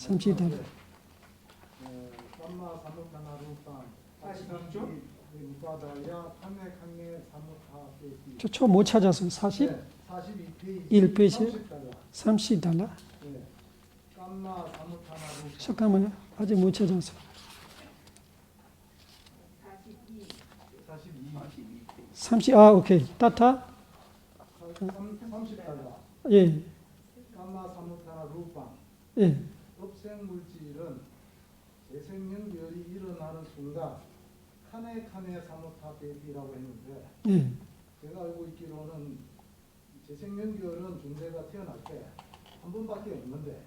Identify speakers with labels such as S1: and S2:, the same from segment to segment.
S1: 30달러.
S2: 깜마 사무타나 루파 42조? 루파다야 칸네 사무타 페이지.
S1: 저 못 찾았어요.
S2: 42페이지
S1: 1페이지 30달러.
S2: 네. 깜마 사무타나 루파
S1: 잠깐만요. 아직 못 찾았어요.
S2: 42
S1: 오케이. 따타?
S2: 30달러.
S1: 예.
S2: 깜마 사무타나 루파
S1: 예.
S2: 없생 물질은 재생연결이 일어나는 순간 칸네 사무타 페이지라고 했는데
S1: 예.
S2: 제가 알고 있기로는 재생연결은 존재가 태어날 때 한 번밖에 없는데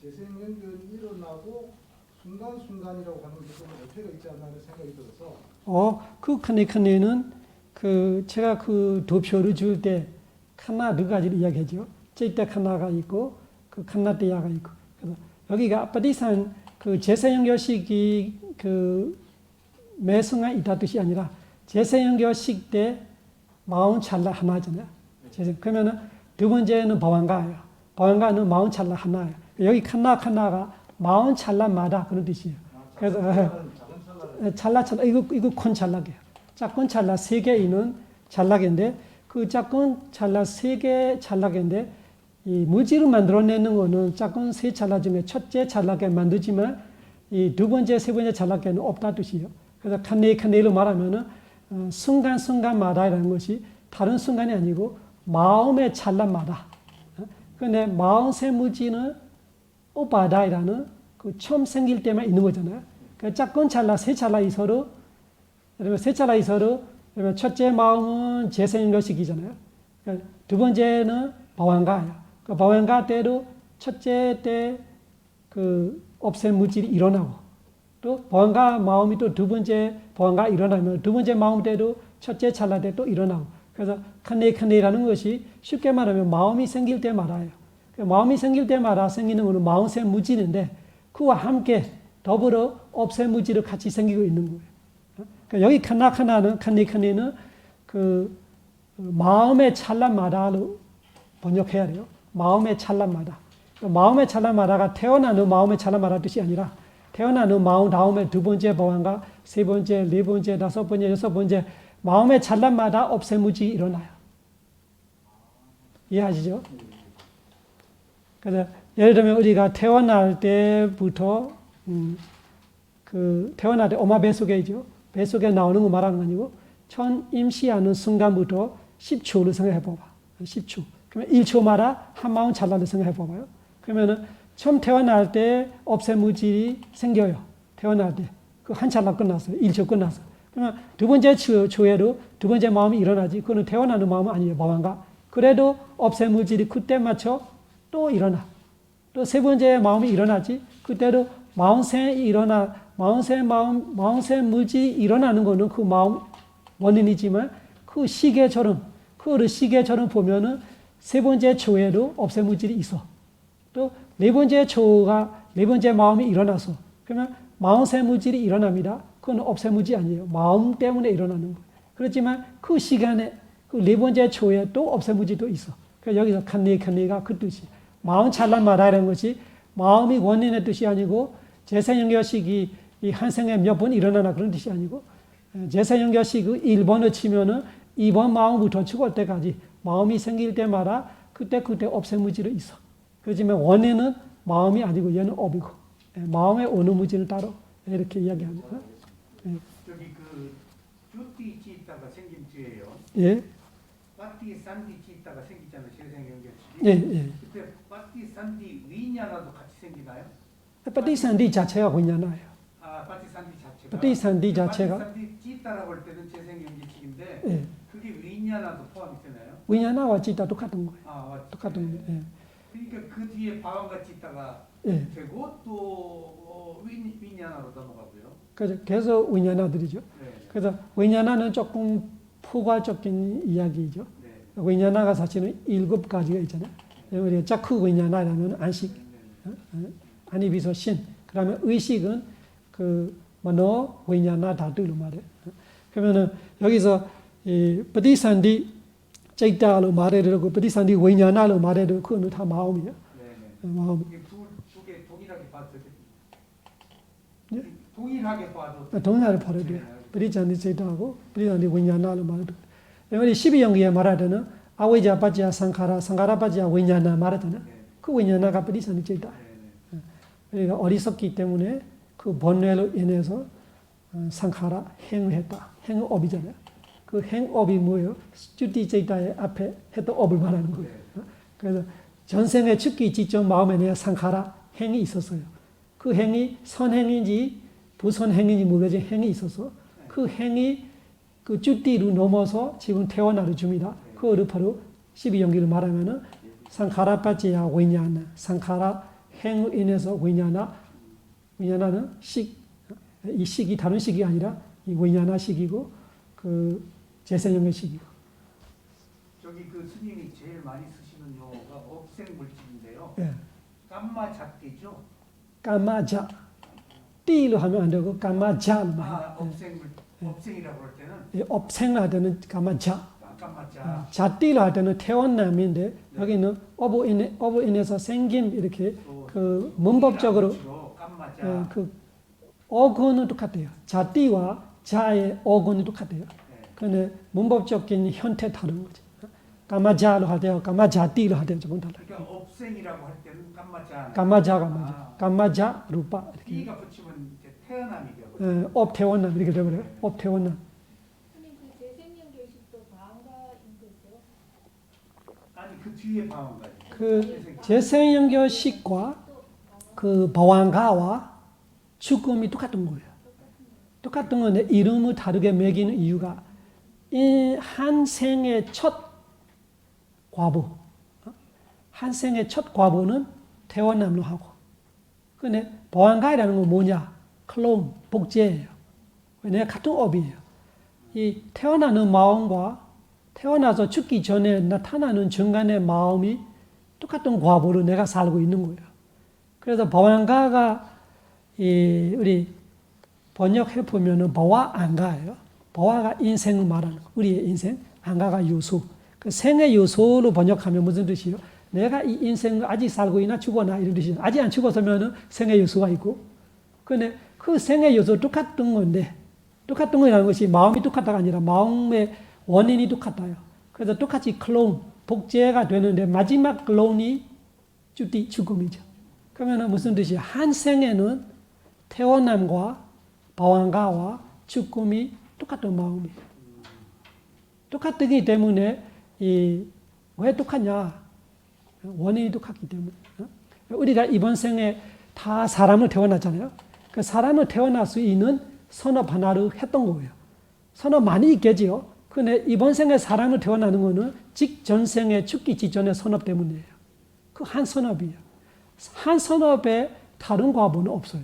S2: 재생연결이 일어나고 순간순간이라고 하는 게 좀 어폐가 있지 않나 하는 생각이 들어서
S1: 그 칸네는 제가 그 도표를 줄 때 칸나 두 가지를 이야기하죠. 찌때 칸나가 있고 그 칸나띠아가 있고. 그래서 여기가 빠디산 그 재생연결식이 그 매순간 있다 뜻이 아니라 재생연결식 때 마흔 찰나 하나잖아요. 그러면은 두 번째는 바완가예요. 바완가는 마흔 찰나 하나예요. 여기 칸나가 마흔 찰나마다 그런 뜻이에요. 그래서 찰나 이거 콘 찰나게요. 작은 찰나 3개 있는 찰나인데 그 작은 찰나 3개 찰나인데 이 무지를 만들어내는 거는 작은 3 찰나 중에 첫째 찰나게 만들지만 이 두 번째, 세 번째 찰나게는 없다 뜻이에요. 그래서 칸네로 말하면은 순간마다라는 것이 다른 순간이 아니고 마음의 찰나마다. 그런데 마음의 무지는 오바다이라는 그 처음 생길 때만 있는 거잖아요. 그 작은 찰나, 세 찰나 이서로, 세 찰나 이서로, 첫째 마음은 재생연결식이잖아요. 두 번째는 바완가예요. 그 바완가 때도 첫째 때 그 없앤 물질이 일어나고, 또 바완가 마음이 또 두 번째 바완가 일어나면 두 번째 마음 때도 첫째 찰나 때 또 일어나고. 그래서 칸네라는 것이 쉽게 말하면 마음이 생길 때마다예요. 마음이 생길 때마다 생기는 것은 마음의 무질인데 그와 함께 더불어 없앤 무질이 같이 생기고 있는 거예요. 그러니까 여기 칸네는 그 마음의 찰나마다로 번역해야 돼요. 마음의 찰나마다. 마음의 찰나마다가 태어나는 마음의 찰나마다 뜻이 아니라 태어나는 마음 다음에 두 번째 바완가, 세 번째, 네 번째, 다섯 번째, 여섯 번째 마음의 찰나마다 없앤 무질이 일어나요. 이해하시죠? 그래서 예를 들면 우리가 태어날 때부터 태어날 때 엄마 뱃속에죠. 뱃속에 나오는 거 말하는 거 아니고 처음 임시하는 순간부터 10초를 생각해 봐봐. 10초. 그러면 1초마다 한 마음 찰나를 생각해 봐봐요. 그러면은 처음 태어날 때 없앤 무질이 생겨요. 태어날 때. 그 한 찰나 끝났어요. 1초 끝났어요. 그러면 두 번째 초에도 두 번째 마음이 일어나지. 그거는 태어나는 마음은 아니에요. 마음과. 그래도 없앤 무질이 그때 맞춰 또 일어나. 또 세 번째 마음이 일어나지. 그때도 마음새 무질이 일어나는 거는 그 마음 원인이지만 그 시계처럼 보면은 세 번째 초에도 없앤 무질이 있어. 또 네 번째 마음이 일어나서 그러면 마음새 무질이 일어납니다. 그건 없앤 무질이 아니에요. 마음 때문에 일어나는 거예요. 그렇지만 그 시간에 그 네 번째 초에 또 없앤 무질도 있어. 그래서 여기서 칸네가 그 뜻이. 마음 찰나마다라는 것이 마음이 원인의 뜻이 아니고 재생연결식이 이 한 생에 몇 번 일어나나 그런 뜻이 아니고 재생연결식 1번을 치면은 2번 마음부터 죽을 때까지 마음이 생길 때마다 그때 없앤 무질이 있어. 그렇지만 원인은 마음이 아니고 얘는 업이고 마음의 어느 무질을 따로 이렇게 이야기합니다.
S3: 저기 그 쭈띠 있다가 생긴 쥐예요.
S1: 예.
S3: 빠띠 산디 있다가 생기잖아요. 재생연결식이.
S1: 예.
S3: 그때 빠띠 산디 위냐라도 같이 생기나요?
S1: 빠띠산디 자체가 위냐나예요.
S3: 아, 빠띠 산디 자체가.
S1: 빠띠산디 자체가.
S3: 빠띠 산디 있다라고 할 때는 재생연결식인데
S1: 예.
S3: 그게 위냐라도 포함이 되나요?
S1: 위냐나와 찌다 똑같은 거예요.
S3: 아, 맞죠.
S1: 똑같은 거예요. 예.
S3: 그러니까 그 뒤에 바완같이 있다가
S1: 예.
S3: 되고 또 위냐나로 넘어가고요.
S1: 그래서 계속 위냐나들이죠.
S3: 네.
S1: 그래서 위냐나는 조금 포괄적인 이야기죠.
S3: 네.
S1: 위냐나가 사실은 7가지가 있잖아요. 우리가 자쿠 위냐나라면 안식, 안이비소 신. 그다음에 의식은 그 머노 위냐나 다두로 말해요. 그러면은 여기서 이 빠디산디 찌다로 말해도 되고 빠디산디 위냐나로 말해도 그거는 다 마음이에요.
S3: 네.
S1: 마음.
S3: 이게 둘 동일하게 봐도
S1: 동일하게 봐도 돼요. 브리자니 제도하고 브리자니 위냐나로 말해도. 우리 12연기에 말할 때는 아웨자 바지야 상카라, 상카라 바지야 위냐나 말하잖아. 그 위냐나가 브리자니 제도. 그러니까 어리석기 때문에 그 번뇌로 인해서 상카라 행했다. 행업이잖아요. 그 행업이 뭐예요? 쭈띠 제이다의 앞에 했던 업을 말하는 거예요. 그래서 전생에 죽기 직전 마음에 내가 상카라 행이 있었어요. 그 행이 선행인지 부선행인지 모르겠지만 행이 있어서 그 행이 그 쭈띠로 넘어서 지금 태어나를 줍니다. 그거를 바로 12연기를 말하면은 상카라 빠지야 위냐나, 상카라 행으로 인해서 위냐나는 이 식이 다른 식이 아니라 이 위냐나 식이고 그 재생형의 식이고.
S3: 저기 그 스님이 제일 많이 쓰시는 용어가 업생 물질인데요.
S1: 예.
S3: 깜마잣띠죠.
S1: 까마자 띠로 하면 안 되고 까마자로 말해요.
S3: 업생이라고 할 때는
S1: 예, 업생을 할 때는 까마자.
S3: 깜마자.
S1: 자띠로 할 때는 태어남인데 여기는 업으로 인해서 생김 이렇게 그 문법적으로
S3: 깜마자.
S1: 예, 그 어근은 똑같아요. 자띠와 자의 어근이 똑같아요. 근데 문법적인 형태 다른 거죠. 까마자로 할 때와 까마자띠로 할 때는 조금 달라요.
S3: 그러니까 업생이라고 할 때는 깜마자.
S1: 까마자가 맞아. 까마자 루파 이렇게.
S3: 띠가 붙이면 이제 태어남이 되고.
S1: 예, 업태원남 이렇게 되버려요. 업태원남.
S4: 선생님 그 재생연결식도 방가인 거죠?
S3: 아니 그 뒤에 방언가지.
S1: 그 재생연결식과 그 보안가와 죽음이 똑같은 거예요. 똑같은 건데 이름을 다르게 매기는 이유가 이 한 생의 첫 과부, 한 생의 첫 과부는 태어남로 하고, 근데 보안가이라는 건 뭐냐? 클론, 복제예요. 내가 같은 업이에요. 이 태어나는 마음과 태어나서 죽기 전에 나타나는 중간의 마음이 똑같은 과부로 내가 살고 있는 거예요. 그래서 보안가가 우리 번역해 보면은 보아 안가예요. 보아가 인생을 말하는 거. 우리의 인생, 안가가 요소. 그 생의 요소로 번역하면 무슨 뜻이요? 내가 이 인생을 아직 살고 있나 죽었나 이런 뜻이죠. 아직 안 죽었으면은 생의 요소가 있고. 근데 그 생의 요소 똑같은 건데, 똑같은 거라는 것이 마음이 똑같다가 아니라 마음의 원인이 똑같아요. 그래서 똑같이 클론, 복제가 되는데 마지막 클론이 죽음이죠. 그러면 무슨 뜻이에요? 한 생에는 태어남과 보안가와 죽음이 똑같은 마음이에요. 똑같기 때문에 왜 똑같냐? 원인이 똑같기 때문에. 우리가 이번 생에 다 사람을 태어났잖아요. 그 사람을 태어날 수 있는 선업 하나를 했던 거예요. 선업 많이 있겠지요. 근데 이번 생에 사람을 태어나는 거는 직전생에 죽기 직전의 선업 때문이에요. 그 한 선업이에요. 한 선업에 다른 과보는 없어요.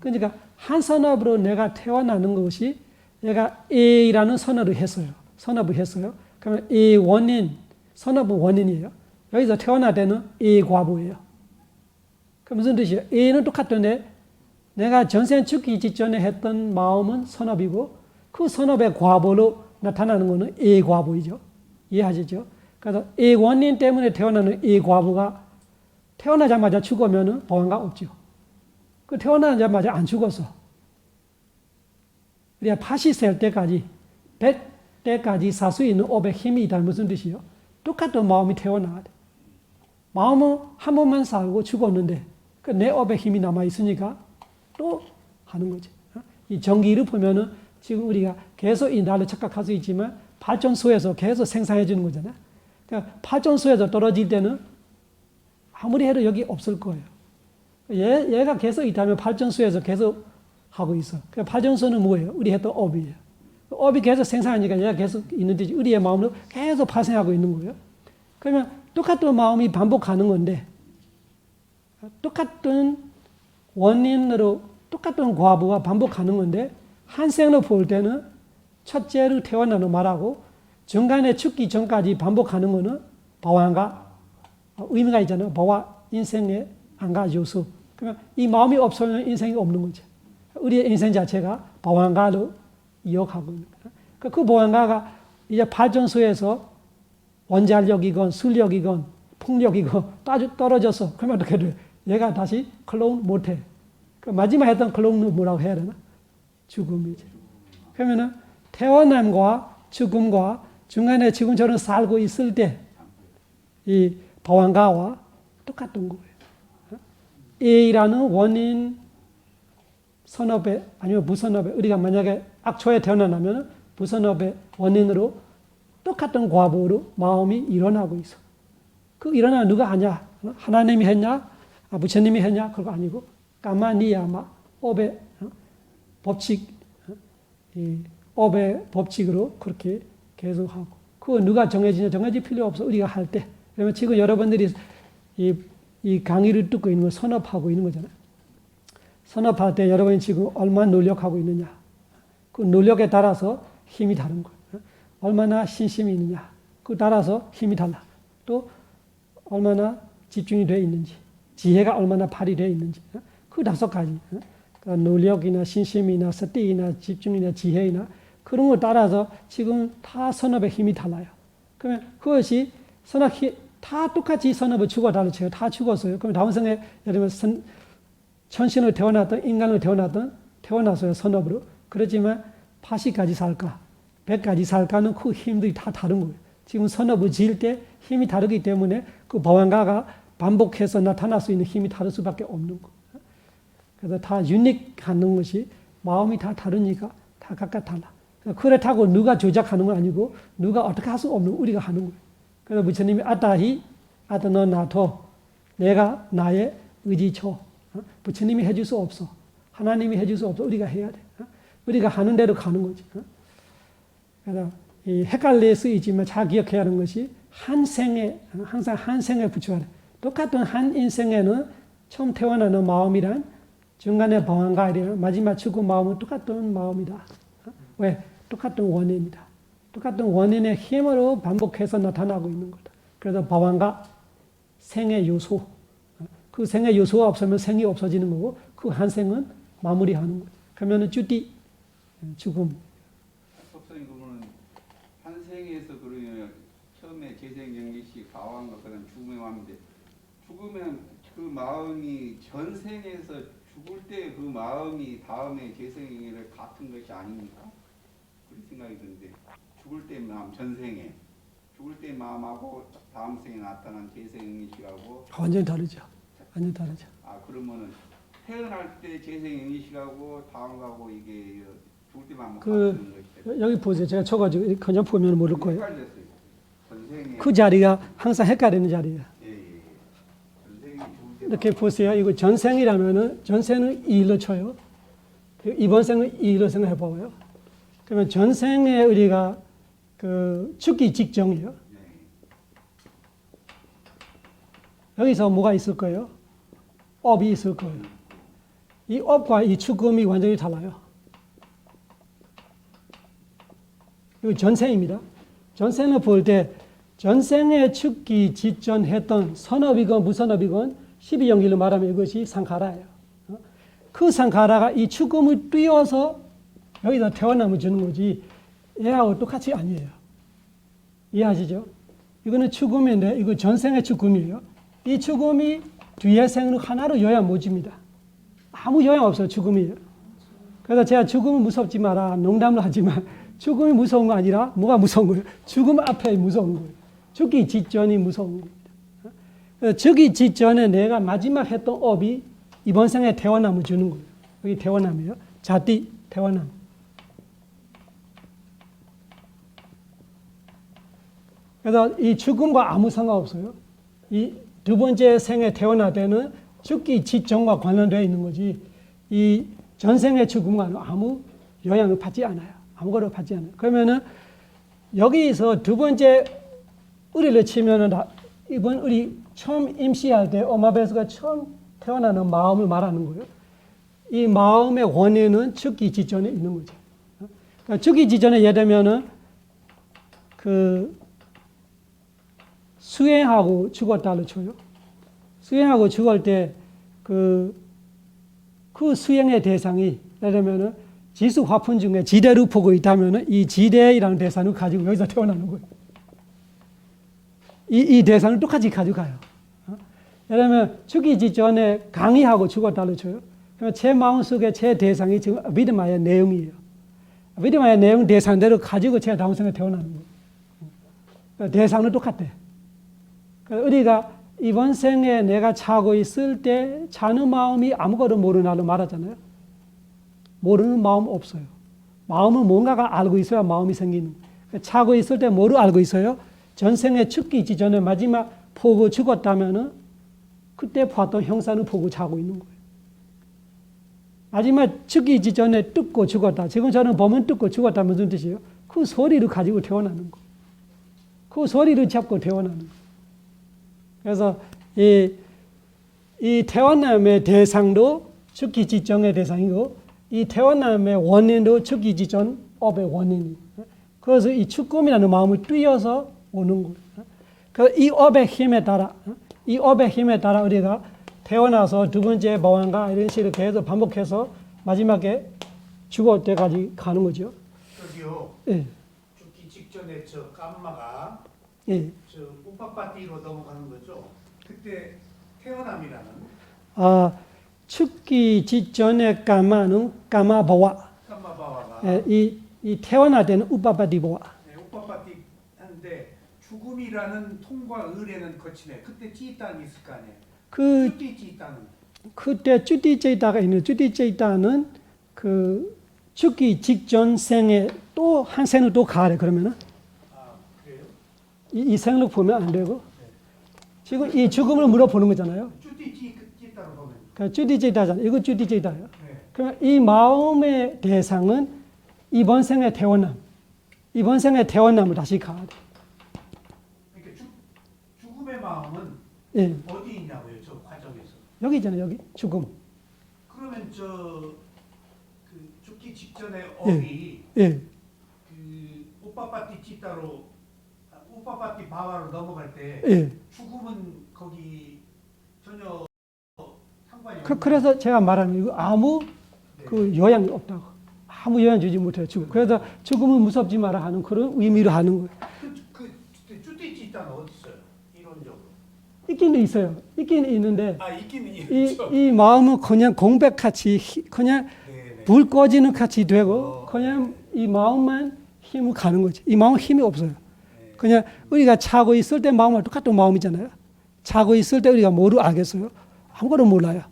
S1: 그러니까 한 선업으로 내가 태어나는 것이 내가 A라는 선업을 했어요. 그러면 A 원인, 선업은 원인이에요. 여기서 태어날 때는 A 과보예요. 그 무슨 뜻이에요? A는 똑같은데 내가 전생 죽기 직전에 했던 마음은 선업이고 그 선업의 과보로 나타나는 것은 A 과보이죠. 이해하시죠? 그래서 A 원인 때문에 태어나는 A 과보가 태어나자마자 죽으면 보안가 없죠. 그 태어나자마자 안 죽었어. 우리가 80살 때까지 100대까지 살 수 있는 업에 힘이 있다는 무슨 뜻이요? 똑같은 마음이 태어나야 돼. 마음은 한 번만 살고 죽었는데 그 내 업에 힘이 남아있으니까 또 하는 거지. 이 전기를 보면은 지금 우리가 계속 이 나를 착각할 수 있지만 발전소에서 계속 생산해 주는 거잖아요. 그러니까 발전소에서 떨어질 때는 아무리 해도 여기 없을 거예요. 얘가 계속 있다면 발전소에서 계속 하고 있어. 그러니까 발전소는 뭐예요? 우리 했던 업이에요. 업이 계속 생산하니까 얘가 계속 있는데 우리의 마음으로 계속 발생하고 있는 거예요. 그러면 똑같은 마음이 반복하는 건데 똑같은 원인으로 똑같은 과부가 반복하는 건데 한 생으로 볼 때는 첫째로 태어나는 말하고 중간에 죽기 전까지 반복하는 거는 보안가 의미가 있잖아요. 보아 인생의 안가 요소. 그러면 이 마음이 없으면 인생이 없는 거죠. 우리의 인생 자체가 보안가로 이어가고 있는 거예요. 그 보안가가 이제 발전소에서 원자력이건 술력이건 풍력이건 떨어져서 그러면 어떻게 돼? 얘가 다시 클론 못해. 그 마지막 했던 클로는 뭐라고 해야 되나? 죽음이지. 그러면은 태어남과 죽음과 중간에 지금처럼 살고 있을 때 이 방황가와 똑같은 거예요. A라는 원인 선업에 아니면 무선업에 우리가 만약에 악초에 태어나면 무선업의 원인으로 똑같은 과보로 마음이 일어나고 있어. 그 일어나는 누가 하냐? 하나님이 했냐? 부처님이 했냐? 그거 아니고 까마니야마 업의 법칙, 이 업의 법칙으로 그렇게 계속하고 그거 누가 정해지냐? 정해질 필요 없어. 우리가 할 때. 그러면 지금 여러분들이 이 강의를 듣고 있는 걸 선업하고 있는 거잖아요. 선업할 때 여러분이 지금 얼마나 노력하고 있느냐. 그 노력에 따라서 힘이 다른 거예요. 얼마나 신심이 있느냐. 그 따라서 힘이 달라. 또 얼마나 집중이 되어 있는지. 지혜가 얼마나 발휘되어 있는지. 그 5가지. 그러니까 노력이나 신심이나 스티이나 집중이나 지혜이나 그런 걸 따라서 지금 다 선업의 힘이 달라요. 그러면 그것이 선업 다 똑같이 선업을 죽어달라고 쳐요. 다 죽었어요. 그럼 다음 생에 예를 들면 천신을 태어났던 인간을 태어났어요. 선업으로. 그렇지만 80까지 살까 100까지 살까는 그 힘들이 다 다른 거예요. 지금 선업을 지을 때 힘이 다르기 때문에 그 방황가가 반복해서 나타날 수 있는 힘이 다를 수밖에 없는 거예요. 그래서 다 유닉하는 것이 마음이 다 다르니까 다 각각 달라. 그렇다고 누가 조작하는 건 아니고 누가 어떻게 할 수 없는 우리가 하는 거예요. 그래서 부처님이 아따히 아따너 나토 내가 나의 의지초 부처님이 해줄 수 없어. 하나님이 해줄 수 없어. 우리가 해야 돼. 우리가 하는 대로 가는 거지. 그래서 이 헷갈릴 수 있지만 잘 기억해야 하는 것이 한 생에 항상 한 생에 붙여야 돼. 똑같은 한 인생에는 처음 태어나는 마음이란 중간에 방황가이란 마지막 죽은 마음은 똑같은 마음이다. 왜? 똑같은 원인이다. 똑같은 원인의 힘으로 반복해서 나타나고 있는 거다. 그래서 방황가 생의 요소. 그 생의 요소가 없으면 생이 없어지는 거고 그 한 생은 마무리하는 거죠. 그러면은 주디 죽음.
S5: 법사님 그러면 한 생에서 그러면 처음에 재생연기시 가왕과 그다음 죽음의 마음인데 죽으면 그 마음이 전생에서 죽을 때 그 마음이 다음에 재생을 같은 것이 아닙니까? 그런 생각이 드는데 죽을 때 마음 전생에 죽을 때 마음하고 다음 생에 나타난 재생연기시하고
S1: 완전히 다르죠. 완전히 다르죠.
S5: 아 그러면은 태어날 때 재생연기시하고 다음하고 이게 죽을 때 마음 같은 것이
S1: 여기 보세요. 제가 쳐가지고 그냥 보면 모를 거예요.
S5: 헷갈렸어요. 전생에
S1: 그 자리가 항상 헷갈리는 자리예요.
S5: 예. 전생에 죽을 때
S1: 이렇게 보세요. 이거 전생이라면은 전생은 2로 쳐요. 이번 생은 2로 생각해 봐요. 그러면 전생에 우리가 그 죽기 직전이에요. 여기서 뭐가 있을 거예요? 업이 있을 거예요. 이 업과 이 죽음이 완전히 달라요. 이거 전생입니다. 전생을 볼 때 전생에 죽기 직전 했던 선업이건 무선업이건 12연기로 말하면 이것이 상카라예요. 그 상카라가 이 죽음을 띄워서 여기다 태어남을 주는 거지 얘하고 똑같이 아니에요. 이해하시죠? 이거는 죽음인데 이거 전생의 죽음이에요. 이 죽음이 뒤에 생으로 하나로 요양 못 줍니다. 아무 요양 없어요. 죽음이에요. 그래서 제가 죽음은 무섭지 마라 농담을 하지만 죽음이 무서운 거 아니라 뭐가 무서운 거예요? 죽음 앞에 무서운 거예요. 죽기 직전이 무서운 겁니다. 죽기 직전에 내가 마지막 했던 업이 이번 생에 태어남을 주는 거예요. 여기 태어남이에요. 자띠 태어남. 그래서 이 죽음과 아무 상관없어요. 이 두 번째 생에 태어날 때는 죽기 직전과 관련되어 있는 거지 이 전생의 죽음과는 아무 영향을 받지 않아요. 아무거나 받지 않아요. 그러면은 여기서 두 번째 우리를 치면은 이번 우리 처음 임시할 때 엄마뱃에서 처음 태어나는 마음을 말하는 거예요. 이 마음의 원인은 죽기 직전에 있는 거죠. 그러니까 죽기 직전에 예를 들면은 그 수행하고 죽었다를 쳐요. 수행하고 죽을 때 그 수행의 대상이 예를 들면은 지수 화풍 중에 지대를 보고 있다면은 이 지대이라는 대상을 가지고 여기서 태어나는 거예요. 이 대상을 똑같이 가져가요. 예를 들면 죽기 직전에 강의하고 죽었다를 쳐요. 그러니까 제 마음속에 제 대상이 지금 아비드마의 내용이에요. 아비드마의 내용 대상대로 가지고 제가 다음 생에 태어나는 거예요. 그러니까 대상은 똑같대. 그러니까 우리가 이번 생에 내가 자고 있을 때 자는 마음이 아무것도 모르나로 말하잖아요. 모르는 마음 없어요. 마음은 뭔가가 알고 있어야 마음이 생기는 거예요. 그러니까 자고 있을 때 뭐를 알고 있어요? 전생에 죽기 전에 마지막 보고 죽었다면은 그때 봤던 형사는 보고 자고 있는 거예요. 마지막 죽기 전에 뜯고 죽었다. 지금 저는 보면 뜯고 죽었다 무슨 뜻이에요? 그 소리를 가지고 태어나는 거. 그 소리를 잡고 태어나는 거. 그래서 이 태어남의 대상도 죽기 직전의 대상이고 이 태어남의 원인도 죽기 직전 업의 원인이에요. 그래서 이 죽음이라는 마음을 뛰어서 오는 거예요. 그래서 이 업의 힘에 따라 우리가 태어나서 두 번째 보안과 이런 식으로 계속 반복해서 마지막에 죽을 때까지 가는 거죠.
S3: 저기요.
S1: 예.
S3: 죽기 직전에 저 깜마가
S1: 예.
S3: 저 우파파티로 넘어가는 거죠. 그때 태어남이라는
S1: 죽기 직전에 까마는 까마보아.
S3: 깜마바와가
S1: 예, 이 태어날 때는 우빠빠디보아.
S3: 네, 우파파티 하는데 죽음이라는 통과 의례는 거치네. 그때 찌땅이 있을 거 아니에요.
S1: 그
S3: 쭈띠 찌땅은
S1: 그때 쭈띠제이다가 있는 쭈띠제이다는 그 죽기 직전 생에 또 한 생을 또 가래 그러면은
S3: 그래요?
S1: 이 생을 보면 안 되고 지금 이 죽음을 물어보는 거잖아요.
S3: 쭈띠 찌땅을 보면
S1: 그 쭈띠제이다잖아요. 이거 쭈띠제이다예요.
S3: 네.
S1: 그러면 이 마음의 대상은 이번 생에 태어남, 이번 생에 태어남을 다시 가야 돼.
S3: 그러니까 죽음의 마음은
S1: 예,
S3: 어디 있냐고요, 저 과정에서.
S1: 여기 있잖아요. 여기 죽음.
S3: 그러면 그 죽기 직전의 업이
S1: 예,
S3: 그 오빠파티 찌따로 오빠파티 바와로 넘어갈 때
S1: 예.
S3: 죽음은 거기 전혀 상관이 없는.
S1: 그래서 제가 말하는 이거 아무 그 요양이 없다고. 아무 요양 주지 못해요. 죽음. 그래서 죽음은 무섭지 마라 하는 그런 의미로 하는 거예요.
S3: 그 쭈띠 찌따는 어디 있어요? 이론적으로.
S1: 있기는 있어요. 있기는 있는데
S3: 있기는 있죠.
S1: 이 마음은 그냥 공백같이 그냥
S3: 네네.
S1: 불 꺼지는 같이 되고 그냥 이 마음만 힘을 가는 거지. 이 마음은 힘이 없어요. 그냥 우리가 자고 있을 때 마음은 똑같은 마음이잖아요. 자고 있을 때 우리가 뭐를 알겠어요? 아무것도 몰라요.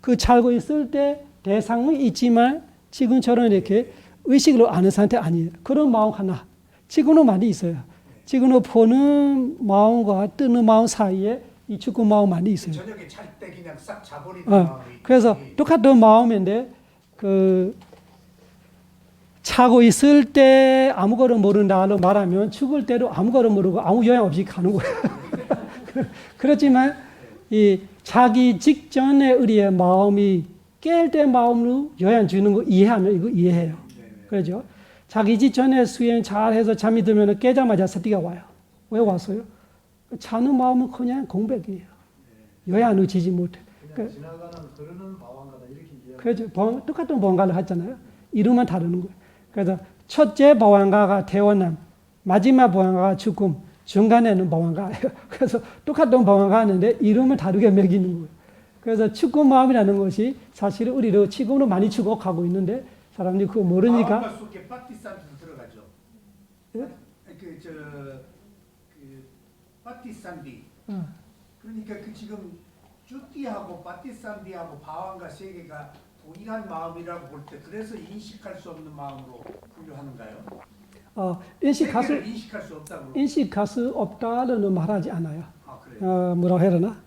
S1: 그 자고 있을 때 대상은 있지만 지금처럼 이렇게 의식으로 아는 상태 아니에요. 그런 마음 하나. 지금은 많이 있어요. 지금은 보는 마음과 뜨는 마음 사이에 이 죽은 마음 많이 있어요.
S3: 저녁에 잘 때 그냥 싹 자버리는 마음이.
S1: 그래서 똑같은 마음인데 그 자고 있을 때 아무것도 모른다로 말하면 죽을 때도 아무것도 모르고 아무 영향 없이 가는 거예요. 그렇지만 이 자기 직전에 우리의 마음이 깰 때 마음으로 영향 주는 거 이해하면 이거 이해해요. 그렇죠? 자기 직전에 수행 잘해서 잠이 들면 깨자마자 사티가 와요. 왜 왔어요? 자는 마음은 그냥 공백이에요. 영향을 주지 못해.
S2: 그냥 지나가는 흐르는 바완가다 이렇게 이해하면
S1: 그렇죠. 똑같은 보안가를 하잖아요. 이름만 다르는 거예요. 그래서 첫째 보안가가 태어남, 마지막 보안가가 죽음, 중간에는 보안가예요. 그래서 똑같은 보안가 하는데 이름을 다르게 매기는 거예요. 그래서 죽음 마음이라는 것이 사실은 우리도 지금도 많이 죽어가고 있는데 사람들이 그거 모르니까.
S3: 마음과 속에 파티산도 들어가죠.
S1: 예?
S3: 파티산디. 그러니까 그 지금 쭈띠하고 파티산디하고 바완가 세 개가 동일한 마음이라고 볼 때 그래서 인식할 수 없는 마음으로 분류하는가요?
S1: 인식할
S3: 세 개를 인식할 수 없다고.
S1: 인식할 수 없다는 말하지 않아요.
S3: 그래요?
S1: 뭐라고 해야 되나?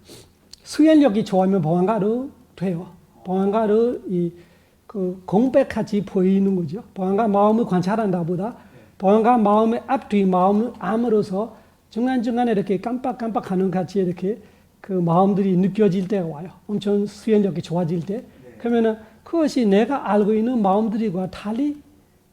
S1: 수행력이 좋아하면 보안가로 돼요. 보안가로 그 공백같이 보이는 거죠. 보안가 마음을 관찰한다 보다 보안가 마음의 앞뒤 마음을 암으로서 중간중간에 이렇게 깜빡깜빡하는 같이 이렇게 그 마음들이 느껴질 때가 와요. 엄청 수행력이 좋아질 때. 그러면은 그것이 내가 알고 있는 마음들과 달리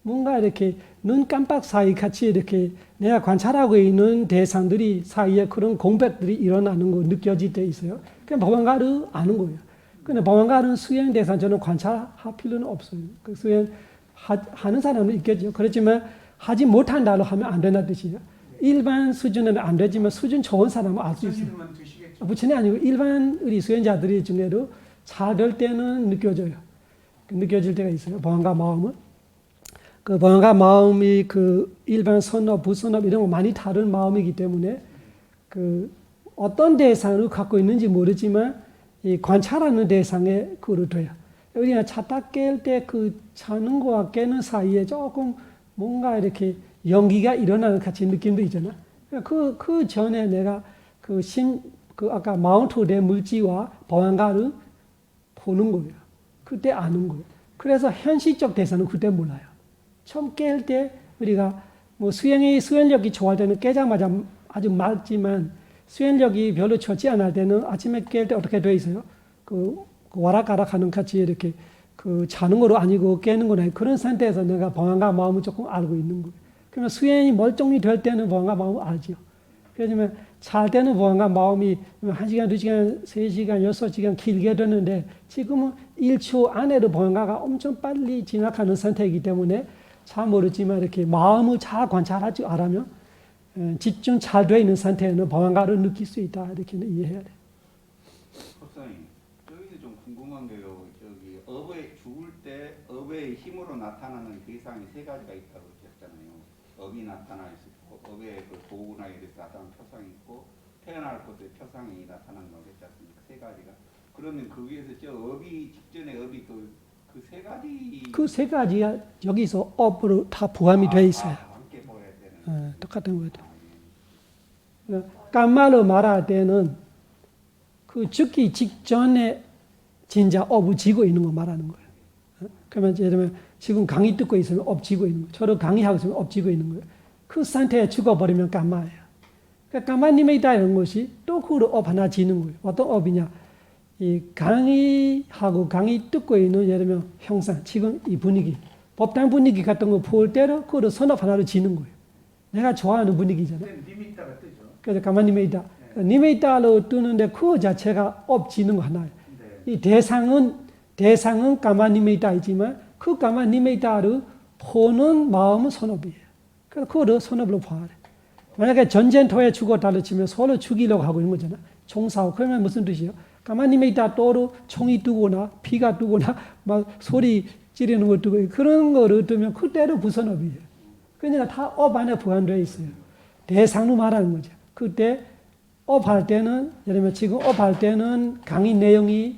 S1: 뭔가 이렇게 눈 깜빡 사이 같이 이렇게 내가 관찰하고 있는 대상들이 사이에 그런 공백들이 일어나는 거 느껴질 때 있어요. 그냥 보안가를 아는 거예요. 근데 보안가는 수행 대상 저는 관찰할 필요는 없어요. 그 수행 하는 사람은 있겠죠. 그렇지만 하지 못한다로 하면 안 된다는 뜻이에요. 일반 수준은 안 되지만 수준 좋은 사람은 알 수 있어요.
S3: 부처님은 드시겠죠.
S1: 부처님 아니고 일반 우리 수행자들이 중에도 잘 될 때는 느껴져요. 느껴질 때가 있어요. 방황과 마음은. 그 방황과 마음이 그 일반 선업, 부선업 이런 거 많이 다른 마음이기 때문에 그 어떤 대상을 갖고 있는지 모르지만 이 관찰하는 대상에 그로 돼요. 우리가 자다 깰 때 그 자는 거와 깨는 사이에 조금 뭔가 이렇게 연기가 일어나는 같이 느낌도 있잖아. 그 전에 내가 그 아까 마운트된 물질과 방황가를 보는 거예요. 그때 아는 거예요. 그래서 현실적 대상은 그때 몰라요. 처음 깰 때 우리가 뭐 수행력이 좋을 때는 깨자마자 아주 맑지만 수행력이 별로 좋지 않을 때는 아침에 깰 때 어떻게 돼 있어요? 그 와락가락 하는 같이 이렇게 그 자는 거로 아니고 깨는 거나 그런 상태에서 내가 방황과 마음을 조금 알고 있는 거예요. 그러면 수행이 멀쩡히 될 때는 방황과 마음을 알죠. 그렇지만 잘 때는 방황과 마음이 1시간, 2시간, 3시간, 6시간 길게 되는데 지금은 1초 안에도 방황가가 엄청 빨리 지나가는 상태이기 때문에 잘 모르지만 이렇게 마음을 잘 관찰할 줄 알면 집중 잘 돼 있는 상태에는 방황가를 느낄 수 있다. 이렇게 이해해야 돼.
S5: 박사님, 여기서 좀 궁금한 게요. 저기 죽을 때 업의 힘으로 나타나는 대상이 세 가지가 있다고 그랬잖아요. 업이 나타날 수 있고, 업의 그 도구나 이렇게 나타나는 표상이 있고, 태어날 것의 표상이 나타나는 거 그랬지 않습니까? 세 가지가. 그러면 거기에서 저 업이 직전에 업이 그 세 가지.
S1: 그 세 가지가 여기서 업으로 다 포함이 돼 있어요.
S5: 함께 보여야 되는.
S1: 똑같은 거예요. 깜말로 말할 때는 그 죽기 직전에 진짜 업을 지고 있는 거 말하는 거예요. 그러면 예를 들면 지금 강의 듣고 있으면 업 지고 있는 거예요. 저도 강의하고 있으면 업 지고 있는 거예요. 그 상태에 죽어버리면 깜마예요. 그러니까 깜마님에 있다 이런 것이 또 그로 업 하나 지는 거예요. 어떤 업이냐? 이 강의하고 강의 듣고 있는 예를 들면 형상, 지금 이 분위기, 법당 분위기 같은 거 볼 때는 그로 선업 하나를 지는 거예요. 내가 좋아하는 분위기잖아요.
S3: 님이 따라 뜨죠.
S1: 그래서 가만님에 있다. 님에 있다로 뜨는데 그 자체가 업 지는 거 하나예요.
S3: 네.
S1: 이 대상은 가만님에 있다이지만 그 가만님에 있다를 보는 마음은 선업이에요. 그래서 그거를 선업으로 봐야 돼. 만약에 전쟁터에 죽었다를 치면 서로 죽이려고 하고 있는 거잖아. 총 싸우고. 그러면 무슨 뜻이에요? 가만님에 있다 또로 총이 뜨거나 피가 뜨거나 막 소리 지르는 거 뜨고 그런 거를 뜨면 그때로 부선업이에요. 그러니까 다 업 안에 포함되어 있어요. 대상으로 말하는 거죠. 그때 업할 때는 예를 들면 지금 업할 때는 강의 내용이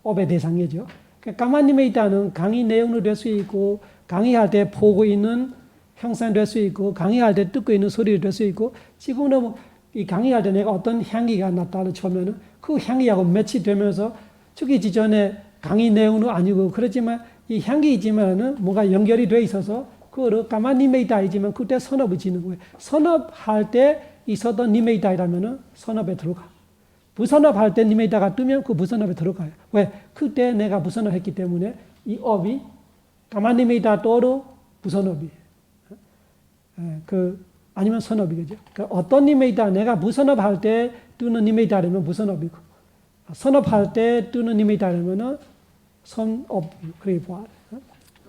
S1: 업의 대상이죠. 그러니까 가만님에 있다는 강의 내용으로 될 수 있고 강의할 때 보고 있는 형상 될 수 있고 강의할 때 듣고 있는 소리를 될 수 있고 지금은 뭐 이 강의할 때 내가 어떤 향기가 났다를 쳐면은 그 향기하고 매치되면서 죽기 전에 강의 내용은 아니고 그렇지만 이 향기이지만은 뭔가 연결이 돼 있어서 그거를 가만님에 있다이지만 그때 선업을 지는 거예요. 선업할 때 있었던 님에 있다이라면은 선업에 들어가. 부선업할 때 님에 있다가 뜨면 그 부선업에 들어가요. 왜? 그때 내가 부선업 했기 때문에 이 업이 가만님에 있다 또로 부선업이에요. 아니면 선업이겠죠. 그러니까 어떤 님에 있다 내가 부선업할 때 뜨는 님에 있다면 부선업이고 선업할 때 뜨는 님에 있다면 선업 그렇게 보아.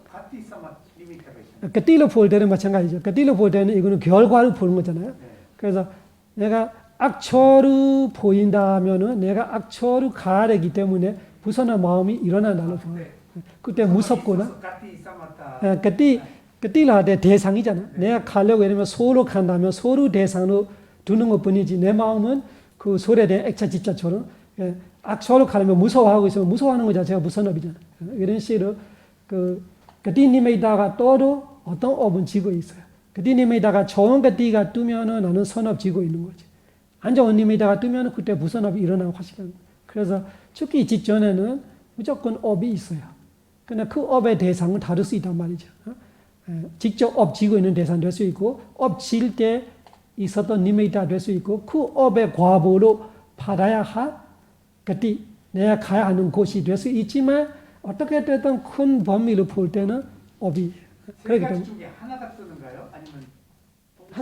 S3: 가티 사마 님이 따라 있어요.
S1: 그 띠로 볼 때는 마찬가지죠. 그 띠로 볼 때는 이거는 결과를 보는 거잖아요. 그래서 내가 악처로 보인다면은 내가 악처로 가야 되기 때문에 부선한 마음이 일어난다는 거예요. 그때 무섭거나.
S3: 가티 사마타.
S1: 그 띠로 할 때 대상이잖아. 내가 가려고 이러면 소로 간다면 소로 대상으로 두는 것 뿐이지 내 마음은 그 소리에 대한 액차 집자처럼 악처로 가려면 무서워하고 있으면 무서워하는 거 자체가 무선업이잖아. 이런 식으로 그 띠님에 있다가 또도 어떤 업은 지고 있어요. 그 띠님에 있다가 좋은 그 띠가 뜨면은 나는 선업 지고 있는 거지. 안 좋은 님에 있다가 뜨면은 그때 부선업이 일어나고 확실한. 그래서 죽기 직전에는 무조건 업이 있어요. 근데 그 업의 대상은 다를 수 있단 말이죠. 직접 업 지고 있는 대상 될 수 있고 업 질 때 있었던 님에 있다 될 수 있고 그 업의 과보로 받아야 할 그때 내가 가야 하는 곳이 될 수 있지만 어떻게 됐든 큰 범위로 볼 때는 업이
S3: 세 가지 중에 하나가 뜨는가요? 아니면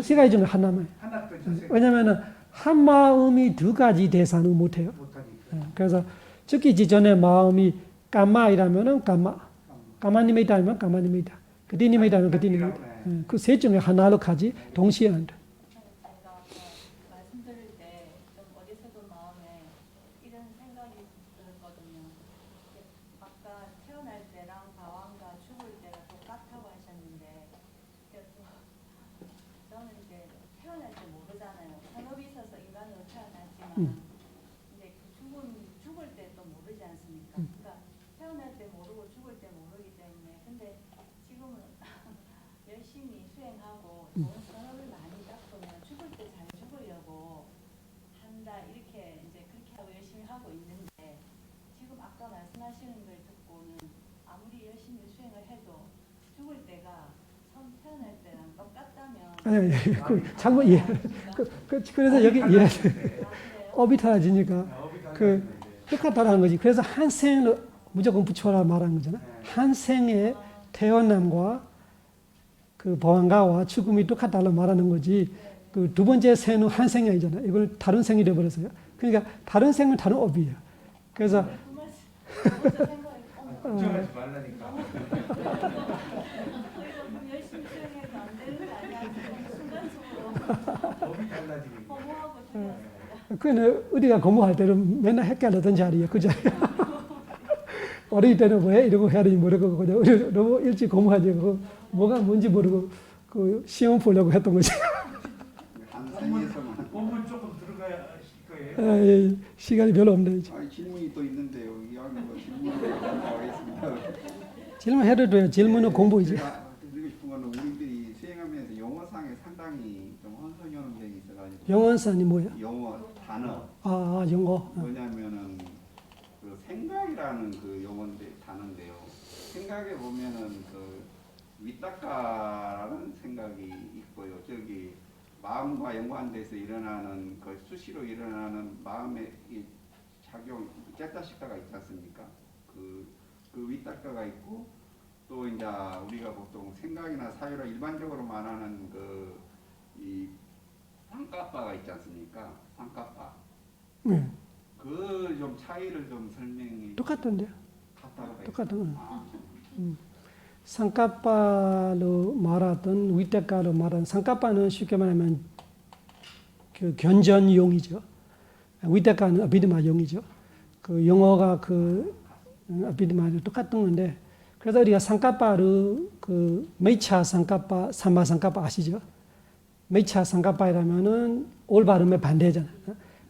S1: 세 가지 중에 하나만.
S3: 하나 뜨죠.
S1: 왜냐면은 한 마음이 두 가지 대상을 못 해요.
S3: 못하니까.
S1: 그래서 죽기 직전에 마음이 까마이라면은 까마님에 있다면 까마님에 있다. 그디님에 있다면 그디님에 있다. 그 세 중에 하나로 가지 동시에 한다.
S4: 제가 말씀 들을 때 좀 어디서도 마음에 이런 생각이 들었거든요. 아까 태어날 때랑 방황과 죽을 때가 똑같다고 하셨는데 저는 이제 태어날 때 모르잖아요. 산업이 있어서 인간으로 태어났지만 이제 죽을 때 또 모르지 않습니까? 그러니까 태어날 때 모르고 죽을 때 모르기 때문에 근데 지금은 열심히 수행하고 좋은 산업을 많이 닦으면 죽을 때 잘 죽으려고 한다 이렇게 이제 그렇게 하고 열심히 하고 있는데 지금 아까 말씀하시는 걸 듣고는 아무리 열심히 수행을 해도 죽을 때가 처음 태어날 때랑 똑같다면
S1: 아니, 잘못 이해. 그래서 여기 예,
S4: 아, 그래요?
S1: 업이 달라지니까 그 똑같다라는 거지. 그래서 한 생을 무조건 붙여라 말하는 거잖아. 한 생의 태어남과 그 보안가와 죽음이 똑같다고 말하는 거지. 그 두 번째 생은 한 생이 아니잖아. 이걸 다른 생이 되어버렸어요. 그러니까 다른 생은 다른 업이에요. 그래서
S4: 그 말씀 먼저 생각해
S3: 걱정하지 말라니까.
S4: 그럼 열심히 수행해도 안 되는 거 아니야? 순간적으로
S3: 법이 달라지니까.
S4: 허무하고 틀렸습니다.
S1: 그는 우리가 공부할 때는 맨날 헷갈렸던 자리예요. 그 자리에. 어릴 때는 왜 이러고 해야 되는지 모르고 그냥 우리 너무 일찍 공부하지 그 뭐가 뭔지 모르고 그 시험 보려고 했던 거지.
S5: 한 생에서만.
S3: 법은 조금 들어가야 하실 거예요.
S1: 아, 예, 시간이 별로 없네. 이제.
S5: 아니, 질문이 또 있는데요. 이왕 뭐 질문을 하겠습니다.
S1: 질문해도 돼요. 질문은 공부이지.
S5: 제가 드리고 싶은 거는 우리들이 수행하면서 용어상에 상당히 좀 혼선하는 점이 있어가지고
S1: 영원산이 뭐예요?
S5: 용어 단어
S1: 영어.
S5: 뭐냐면은 그 생각이라는 그 용어인데 단어인데요. 생각에 보면은 그 위탁가라는 생각이 있고요. 저기 마음과 연관돼서 일어나는 그 수시로 일어나는 마음의 이 작용 째따시가가 있지 않습니까? 그 위탁가가 있고 또 이제 우리가 보통 생각이나 사유로 일반적으로 말하는 그 이 상가바가 있지 않습니까? 상가바.
S1: 네.
S5: 그 좀 차이를 좀 설명이
S1: 똑같던데요.
S5: 같다고
S1: 똑같은.
S5: 아,
S1: 상가바로 말하던 위탁가로 말하는 상가바는 쉽게 말하면 그 견전용이죠. 위탁가는 아비드마용이죠. 그 영어가 그 아비드마도 똑같은 건데 그래서 우리가 상가바를 그 메이차 상가바, 삼마 상가바 아시죠? 메이차 상가바라면은 올바름의 반대잖아요.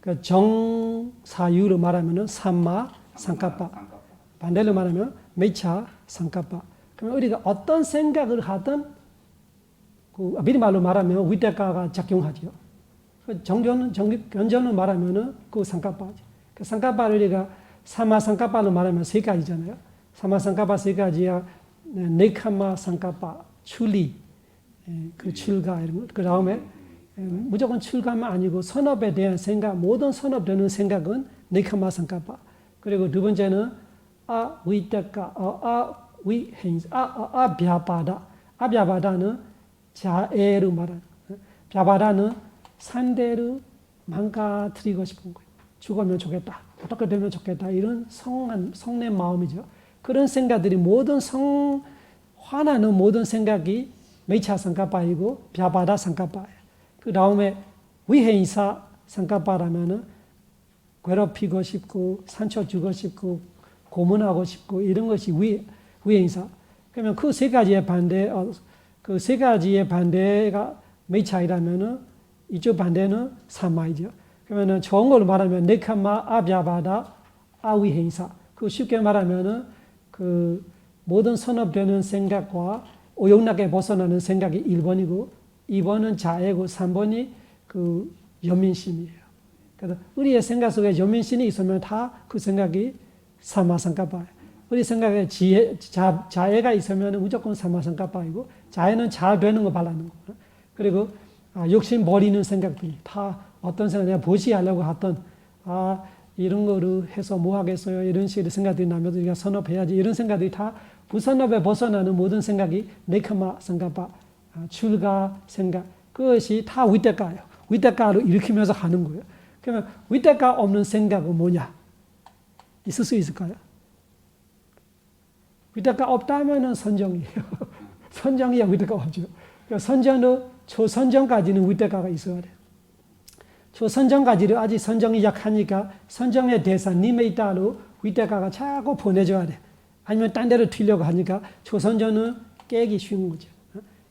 S1: 그 정사유로 말하면은 삼마 상가바, 반대로 말하면 메이차 상가바. 그러면 우리가 어떤 생각을 하든 그 아비드말로 말하면 위탁가가 작용하죠. 그 견전을 말하면은 그 상가바지. 그 상가바를 우리가 삼마 상가바로 말하면 세 가지잖아요. 삼마 상가바 세 가지야. 네카마 상가바, 출리, 그 출가 이런 거. 그 다음에 무조건 출가만 아니고 선업에 대한 생각, 모든 선업되는 생각은 네카마 상가바. 그리고 두 번째는 위탁가, 아비아바다. 아비아바다는 자애로 말하는. 비아바다는 상대를 망가뜨리고 싶은 거예요. 죽으면 좋겠다. 어떻게 되면 좋겠다. 이런 성내 마음이죠. 그런 생각들이 모든 화나는 모든 생각이 메이차 상가바이고 비아바다 상가바예요. 그 다음에 위해인사 상가바라면은 괴롭히고 싶고 상처 주고 싶고 고문하고 싶고 이런 것이 위해인사. 그러면 그 세 가지의 그 세 가지의 반대가 메이차이라면은 이쪽 반대는 삼마이죠. 그러면은 좋은 걸로 말하면 네카마, 아비아바다, 아위해인사. 그 쉽게 말하면은 그 모든 선업되는 생각과 오용락에 벗어나는 생각이 1번이고 2번은 자애고 3번이 그 연민심이에요. 그래서 우리의 생각 속에 연민심이 있으면 다 그 생각이 삼마상가바예요. 우리 생각에 자애가 있으면 무조건 삼마상가바이고 자애는 잘 되는 거 바라는 거. 그리고 욕심 버리는 생각들이 다 어떤 생각 내가 보시하려고 했던 이런 거를 해서 뭐 하겠어요 이런 식의 생각들이 나면 우리가 선업해야지 이런 생각들이 다 부선업에 벗어나는 모든 생각이 네카마 상가바 출가 생각 그것이 다 위탁가예요. 위탁가로 일으키면서 가는 거예요. 그러면 위탁가 없는 생각은 뭐냐? 있을 수 있을까요? 위탁가 없다면은 선정이에요. 선정이야 위탁가 없죠. 그러니까 선정은 초선정까지는 위탁가가 있어야 돼요. 초선정까지를 아직 선정이 약하니까 선정의 대상 님에 따로 위탁가가 자꾸 보내줘야 돼. 아니면 딴 데로 튀려고 하니까 초선전은 깨기 쉬운 거죠.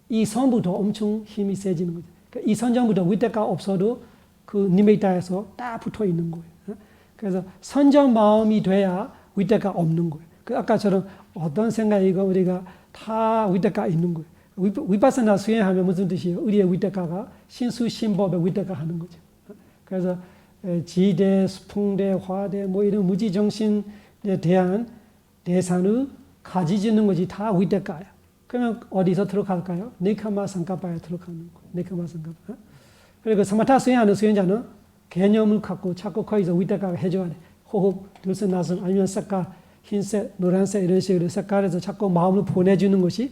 S1: 이 선부터 엄청 힘이 세지는 거죠. 그러니까 이 선전부터 위태가 없어도 그 니메이타에서 딱 붙어 있는 거예요. 그래서 선전 마음이 돼야 위태가 없는 거예요. 그 아까처럼 어떤 생각이고 우리가 다 위태가 있는 거예요. 위파사나 수행하면 무슨 뜻이에요? 우리의 위태가가 신수신법의 위태가 하는 거죠. 그래서 지대, 수풍대, 화대 뭐 이런 무지정신에 대한 대상을 가지지는 것이 다 위태가예요. 그러면 어디서 들어갈까요? 네카마 상가파에 들어가는 거예요. 네카마 상가파. 그리고 사마타 수행하는 수행자는 개념을 갖고 자꾸 거기서 위태가가 해줘야 돼. 호흡, 들숨날숨 아니면 색깔, 흰색, 노란색 이런 식으로 색깔에서 자꾸 마음을 보내주는 것이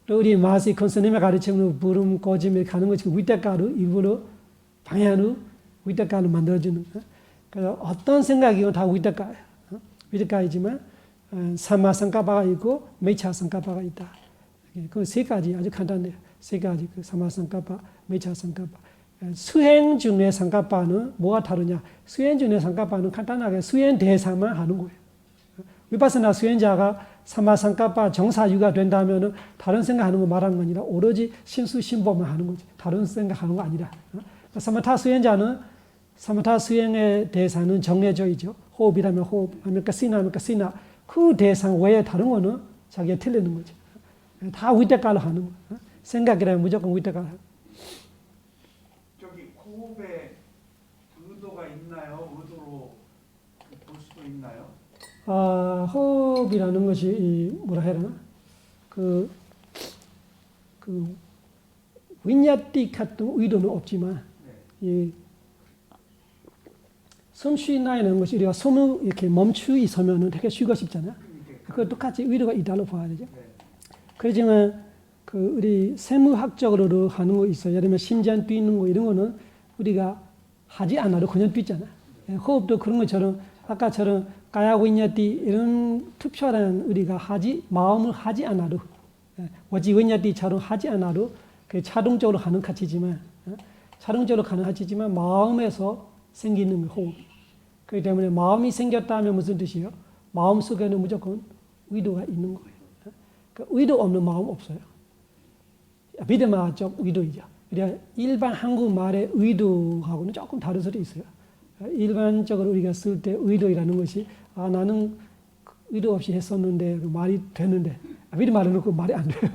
S1: 또 우리 마시 컨스님의 가르침으로 부름 꺼짐에 가는 것이 위태가로 일부러 방향으로 위태가를 만들어주는 거예요. 그래서 어떤 생각이건 다 위태가예요. 위태가이지만 사마상가파가 있고 메차상가파가 있다. 그 세 가지 아주 간단해요. 세 가지 그 사마상가파, 메차상가파. 수행 중의 상가파는 뭐가 다르냐? 수행 중의 상가파는 간단하게 수행 대상만 하는 거예요. 위파사나 수행자가 사마상가파 정사유가 된다면 다른 생각하는 거 말하는 거 아니라 오로지 신수신법만 하는 거지. 다른 생각하는 거 아니라. 사마타 수행자는 사마타 수행의 대상은 정해져 있죠. 호흡이라면 호흡, 아니면 가시나면 가시나. 그 대상 외에 다른 거는 자기가 틀리는 거죠. 다 위태가로 하는 거예요. 생각이라면 무조건 위태가로 하는 거예요.
S3: 저기 호흡에 의도가 있나요? 의도로 볼 수도 있나요?
S1: 호흡이라는 것이 뭐라 해야 되나? 그 윈야티 같은 의도는 없지만 이 숨 쉬나는 것이 우리가 숨을 이렇게 멈추 있으면은 되게 쉬고 싶잖아요. 그거 똑같이 의도가 있다고 봐야 되죠. 그렇지만 그 우리 생물학적으로 하는 거 있어요. 예를 들면 심장 뛰는 거 이런 거는 우리가 하지 않아도 그냥 뛰잖아요. 호흡도 그런 것처럼 아까처럼 까야위냐띠 이런 특별한 우리가 마음을 하지 않아도 와지위냐띠처럼 하지 않아도 그 자동적으로 가는 가치지만 자동적으로 가능하지만 마음에서 생기는 호흡. 그렇기 때문에 마음이 생겼다면 무슨 뜻이에요? 마음 속에는 무조건 의도가 있는 거예요. 그 의도 없는 마음 없어요. 비드마적 의도이죠. 우리가 일반 한국말의 의도하고는 조금 다른 소리 있어요. 일반적으로 우리가 쓸 때 의도이라는 것이 나는 의도 없이 했었는데 말이 되는데 비드마는 그 말이 안 돼요.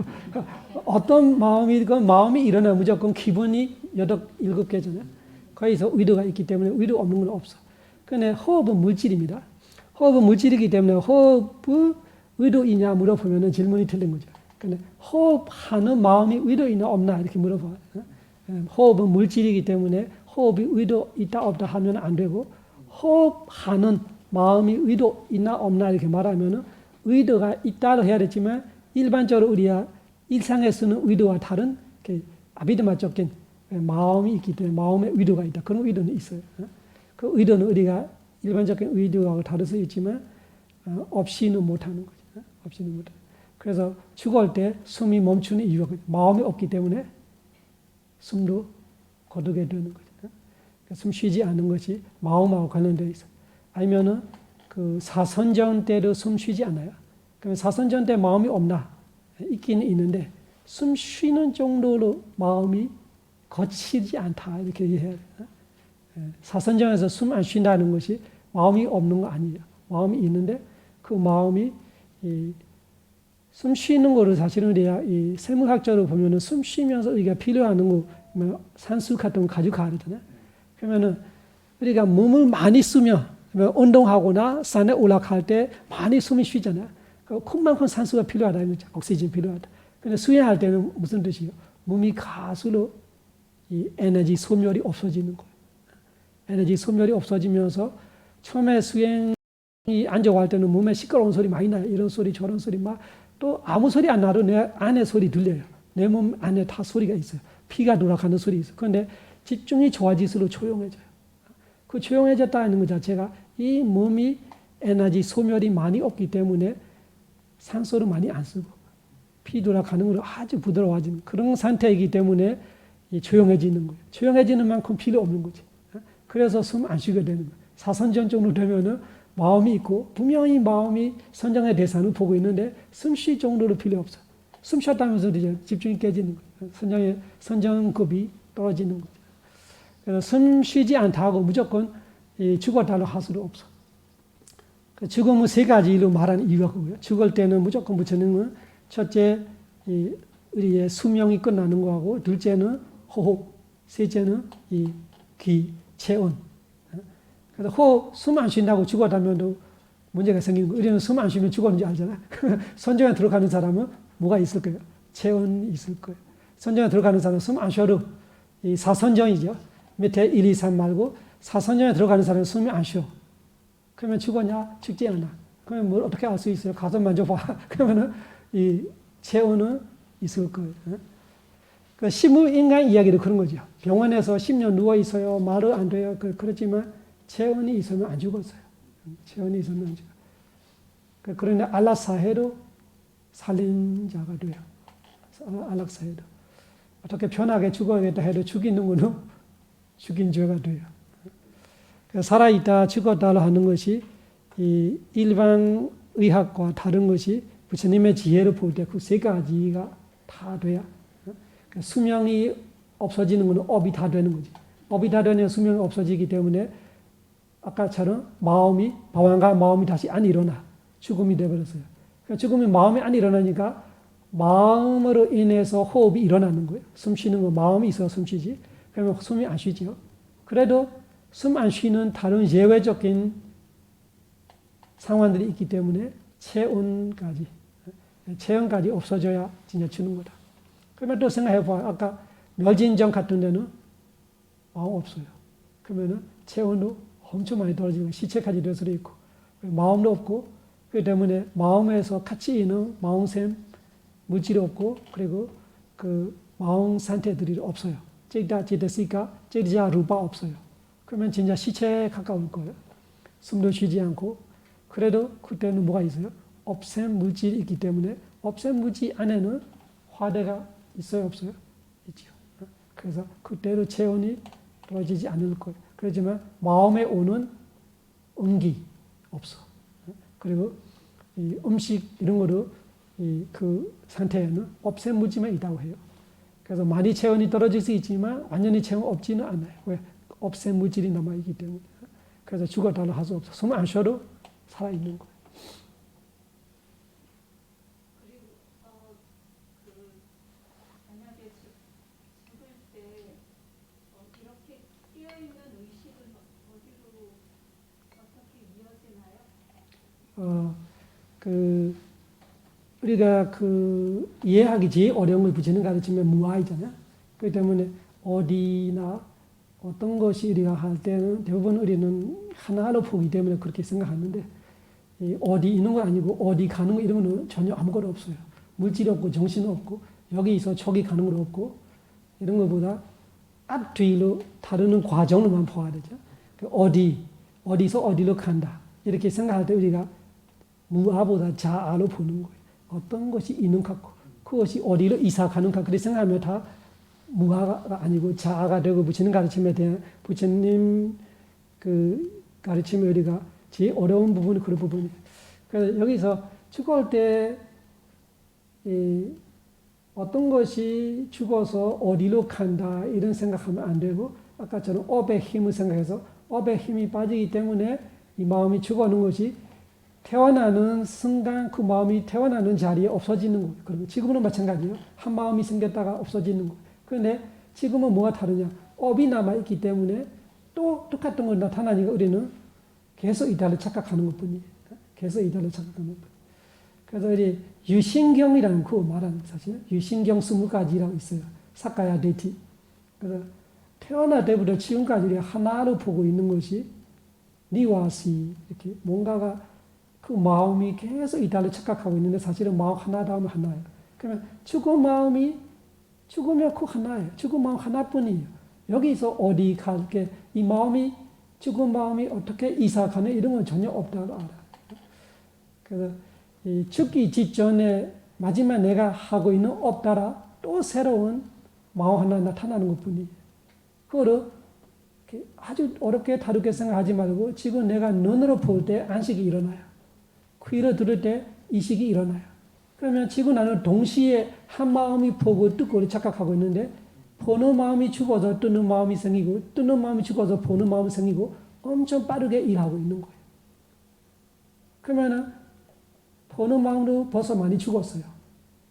S1: 어떤 마음이건 마음이 일어나 무조건 기분이 7개잖아요. 거기서 의도가 있기 때문에 의도 없는 건 없어. 그런데 호흡은 물질입니다. 호흡은 물질이기 때문에 호흡의 의도이냐 물어보면 질문이 틀린 거죠. 근데 호흡하는 마음이 의도 있나 없나 이렇게 물어봐요. 호흡은 물질이기 때문에 호흡이 의도 있다 없다 하면 안 되고 호흡하는 마음이 의도 있나 없나 이렇게 말하면 의도가 있다로 해야 되지만 일반적으로 우리가 일상에 쓰는 의도와 다른 아비드마적인 마음이 있기 때문에 마음에 의도가 있다. 그런 의도는 있어요. 그 의도는 우리가 일반적인 의도하고 다를 수 있지만 없이는 못하는 거죠. 없이는 못하는. 그래서 죽을 때 숨이 멈추는 이유가 마음이 없기 때문에 숨도 거두게 되는 거죠. 숨 쉬지 않는 것이 마음하고 관련되어 있어요. 아니면은 그 사선전 때도 숨 쉬지 않아요. 그러면 사선전 때 마음이 없나? 있기는 있는데 숨 쉬는 정도로 마음이 거치지 않다 이렇게 이해해야 돼요. 사선전에서 숨 안 쉰다는 것이 마음이 없는 거 아니에요. 마음이 있는데 그 마음이 숨 쉬는 거를 사실은 우리가 이 생물학적으로 보면은 숨 쉬면서 우리가 필요한 거 산수 같은 거 가지고 가야 되잖아요. 그러면은 우리가 몸을 많이 쓰면 운동하거나 산에 올라갈 때 많이 숨이 쉬잖아요. 그만큼 산수가 필요하다 이거죠. 옥시즌 필요하다. 근데 수행할 때는 무슨 뜻이에요? 몸이 가수로 이 에너지 소멸이 없어지는 거예요. 에너지 소멸이 없어지면서 처음에 수행이 앉아갈 때는 몸에 시끄러운 소리 많이 나요. 이런 소리 저런 소리 막 또 아무 소리 안 나도 내 안에 소리 들려요. 내 몸 안에 다 소리가 있어요. 피가 돌아가는 소리 있어요. 그런데 집중이 좋아질수록 조용해져요. 그 조용해졌다는 것 자체가 이 몸이 에너지 소멸이 많이 없기 때문에 산소를 많이 안 쓰고 피 돌아가는 걸로 아주 부드러워지는 그런 상태이기 때문에 조용해지는 거예요. 조용해지는 만큼 필요 없는 거지. 그래서 숨 안 쉬게 되는 거예요. 사선전 정도 되면은 마음이 있고 분명히 마음이 선정의 대상을 보고 있는데 숨 쉴 정도로 필요 없어. 숨 쉬었다면서 이제 집중이 깨지는 거예요. 선정급이 떨어지는 거죠. 그래서 숨 쉬지 않다고 무조건 죽었다고 할 수도 없어. 죽음은 세 가지로 말하는 이유가 그거예요. 죽을 때는 무조건 부처님은 첫째 우리의 수명이 끝나는 거하고, 둘째는 호흡, 셋째는 이 귀, 체온. 그래서 호흡, 숨 안 쉰다고 죽었다면도 문제가 생기는 거예요. 우리는 숨 안 쉬면 죽었는지 알잖아요. 선정에 들어가는 사람은 뭐가 있을 거예요? 체온이 있을 거예요. 선정에 들어가는 사람은 숨 안 쉬어도 이 사선정이죠. 밑에 1, 2, 3 말고 사선정에 들어가는 사람은 숨이 안 쉬어. 그러면 죽었냐? 죽지 않아. 그러면 뭘 어떻게 알 수 있어요? 가서 만져봐. 그러면은 이 체온은 있을 거예요. 그 시무인간 이야기도 그런 거죠. 병원에서 10년 누워 있어요. 말을 안 돼요. 그렇지만 체온이 있으면 안 죽었어요. 체온이 있으면 안 죽어. 그런데 안락사해도 살인자가 돼요. 안락사해도. 어떻게 편하게 죽어야겠다 해도 죽이는 거는 죽인 죄가 돼요. 살아있다 죽었다 하는 것이 이 일반 의학과 다른 것이 부처님의 지혜를 볼 때 그 세 가지가 다 돼야. 수명이 없어지는 것은 업이 다 되는 거지. 업이 다 되면 수명이 없어지기 때문에 아까처럼 방황과 마음이 다시 안 일어나. 죽음이 되어버렸어요. 죽음이 마음이 안 일어나니까 마음으로 인해서 호흡이 일어나는 거예요. 숨 쉬는 거 마음이 있어서 숨 쉬지. 그러면 숨이 안 쉬죠. 그래도 숨 안 쉬는 다른 예외적인 상황들이 있기 때문에 체온까지 없어져야 진짜 주는 거다. 그러면 또 생각해봐. 아까 멸진정 같은 데는 마음 없어요. 그러면은 체온도 엄청 많이 떨어지고 시체까지 될 수도 있고 마음도 없고, 그렇기 때문에 마음에서 같이 있는 마음샘 물질이 없고, 그리고 그 마음 상태들이 없어요. 찌다 지데시가 찌리자 루바 없어요. 그러면 진짜 시체에 가까울 거예요. 숨도 쉬지 않고. 그래도 그때는 뭐가 있어요? 업샘 물질이 있기 때문에 업샘 물질 안에는 화대가 있어요, 없어요? 있죠. 그래서 그때도 체온이 떨어지지 않을 거예요. 그렇지만 마음에 오는 온기 없어. 그리고 이 음식 이런 거로 그 상태에는 업샘 물질만 있다고 해요. 그래서 많이 체온이 떨어질 수 있지만 완전히 체온 없지는 않아요. 왜? 업샘 물질이 남아있기 때문에. 그래서 죽었다고 할 수 없어. 숨 안 쉬어도 살아있는 거예요.
S4: 만약에 죽을 때 이렇게 깨어있는 의식은 어디로 어떻게 이어지나요?
S1: 우리가 이해하기 제일 어려운 걸 부처님 가르치면 무아이잖아요. 그렇기 때문에 어디나 어떤 것이 우리가 할 때는 대부분 우리는 하나로 보기 때문에 그렇게 생각하는데, 어디 있는 거 아니고 어디 가는 거 이런 거는 전혀 아무것도 없어요. 물질이 없고 정신이 없고 여기서 저기 가는 거 없고, 이런 것보다 앞뒤로 다루는 과정으로만 봐야 되죠. 어디서 어디로 간다 이렇게 생각할 때 우리가 무아보다 자아로 보는 거예요. 어떤 것이 있는 것 같고 그것이 어디로 이사 가는 것 그렇게 생각하면 다 무아가 아니고 자아가 되고, 부처님 가르침에 대한 부처님 그 가르침에 우리가 제일 어려운 부분이 그런 부분이에요. 그래서 여기서 죽을 때 어떤 것이 죽어서 어디로 간다 이런 생각하면 안 되고, 아까처럼 업의 힘을 생각해서 업의 힘이 빠지기 때문에 이 마음이 죽어가는 것이 태어나는 순간 그 마음이 태어나는 자리에 없어지는 거예요. 그리고 지금은 마찬가지예요. 한 마음이 생겼다가 없어지는 거예요. 그런데 지금은 뭐가 다르냐? 업이 남아있기 때문에 또 똑같은 걸 나타나니까 우리는 계속 이달을 착각하는 것 뿐이에요. 계속 이달을 착각하는 것 뿐이에요. 그래서 우리 유신경이라는 그 말은 사실 유신경 20가지라고 있어요. 사카야 데이티. 그래서 태어날 때부터 지금까지 우리가 하나로 보고 있는 것이 니와시 이렇게 뭔가가 그 마음이 계속 이달을 착각하고 있는데 사실은 마음 하나다 하면 하나예요. 그러면 죽은 마음이 죽으면 그 하나예요. 죽은 마음 하나뿐이에요. 여기서 어디 갈게 이 마음이 죽은 마음이 어떻게 이사 가는 이런 건 전혀 없다고 알아요. 그래서 이 죽기 직전에 마지막 내가 하고 있는 업 따라 또 새로운 마음 하나 나타나는 것 뿐이에요. 그거를 아주 어렵게 다루게 생각하지 말고 지금 내가 눈으로 볼 때 안식이 일어나요. 귀로 들을 때 이식이 일어나요. 그러면 지금 나는 동시에 한 마음이 보고 듣고 착각하고 있는데 보는 마음이 죽어서 뜨는 마음이 생기고 뜨는 마음이 죽어서 보는 마음이 생기고 엄청 빠르게 일하고 있는 거예요. 그러면은 보는 마음도 벌써 많이 죽었어요.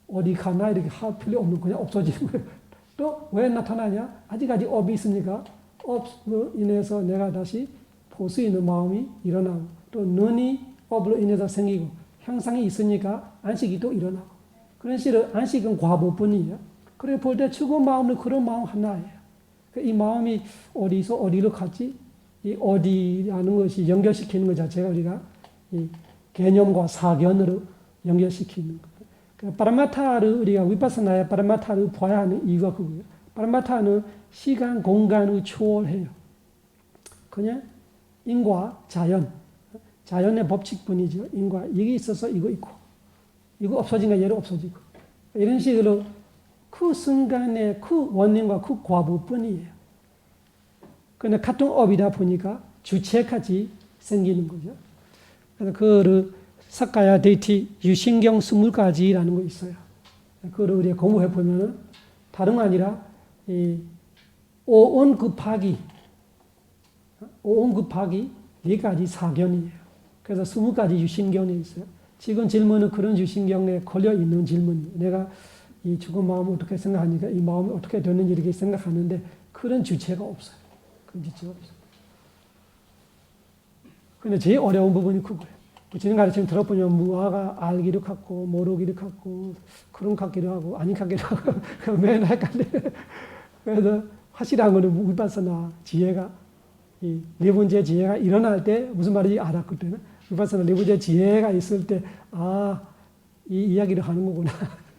S1: 어디 가나 이렇게 할 필요 없는 그냥 없어지는 거예요. 또 왜 나타나냐? 아직까지 업이 있으니까 업으로 인해서 내가 다시 볼 수 있는 마음이 일어나고 또 눈이 업으로 인해서 생기고 형상이 있으니까 안식이 또 일어나고 그런 식으로 안식은 과보뿐이에요. 그래 볼 때 죽은 마음은 그런 마음 하나예요. 이 마음이 어디서 어디로 갔지? 이 어디라는 것이 연결시키는 것 자체가 우리가 이 개념과 사견으로 연결시키는 거예요. 파라마타를 우리가 위파사나의 파라마타를 봐야 하는 이유가 그거예요. 파라마타는 시간, 공간을 초월해요. 그냥 인과 자연, 자연의 법칙뿐이죠. 인과 이게 있어서 이거 있고, 이거 없어진가 얘로 없어지고 이런 식으로 그 순간의 그 원인과 그 과부뿐이에요. 그런데 같은 업이다 보니까 주체까지 생기는 거죠. 그래서 그거를 사카야 데이티 유신경 20가지라는 거 있어요. 그거를 우리가 공부해 보면은 다른 거 아니라 이 오온 곱하기 4가지 사견이에요. 그래서 20가지 유신경이 있어요. 지금 질문은 그런 유신경에 걸려 있는 질문이에요. 내가 이 죽은 마음을 어떻게 생각하니까 이 마음이 어떻게 되는지 이렇게 생각하는데 그런 주체가 없어요. 그런 주체가 없어요. 근데 제일 어려운 부분이 그거예요. 지금 가르침 들어보면 무아가 알기도 같고 모르기도 같고 그런 같기도 하고 아닌 같기도 하고 맨날 헷갈려. 그래서 확실한 거는 위파사나 지혜가 이 네 번째 지혜가 일어날 때 무슨 말인지 알았거든요. 위파사나 네 번째 지혜가 있을 때 아, 이 이야기를 하는 거구나.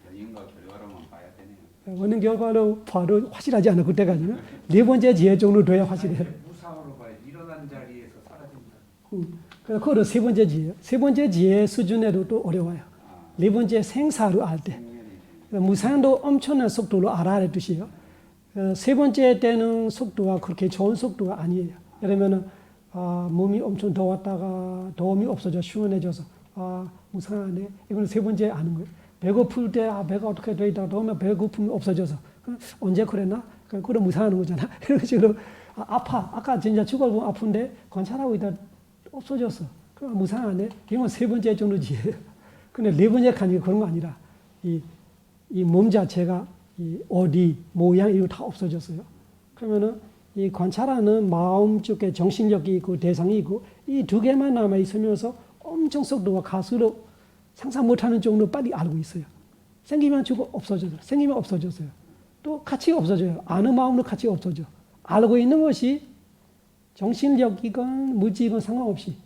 S5: 원인과 결과로만 봐야 되네요.
S1: 원인 결과로 바로 확실하지 않아 그때까지는 네 번째 지혜 정도 돼야 확실해요.
S3: 무상으로 봐야 일어난 자리에서 사라진다.
S1: 그래서 그거를 세 번째 지혜. 세 번째 지혜 수준에도 또 어려워요. 네 번째 생사로 알 때. 무상도 엄청난 속도로 알아야 할 뜻이에요. 세 번째 때는 속도가 그렇게 좋은 속도가 아니에요. 예를 들면 몸이 엄청 더웠다가 더움이 없어져 시원해져서 무상하네. 이거는 세 번째 아는 거예요. 배고플 때 배가 어떻게 돼 있다가 더우면 배고픔이 없어져서 언제 그랬나? 그럼 무상하는 거잖아. 이런 식으로 아까 진짜 죽어보면 아픈데 관찰하고 있다 없어졌어. 그럼 무상하네. 이건 세 번째 정도지예요. 근데 네 번째 가니까 그런 거 아니라 이 몸 자체가 이 어디 모양 이거 다 없어졌어요. 그러면은 이 관찰하는 마음 쪽에 정신력이 있고 대상이 있고 이 두 개만 남아 있으면서 엄청 속도가 갈수록 상상 못하는 정도로 빨리 알고 있어요. 생기면 죽어 없어져요. 생기면 없어졌어요. 또 같이 없어져요. 아는 마음도 같이 없어져. 알고 있는 것이 정신력이건 무지건 상관없이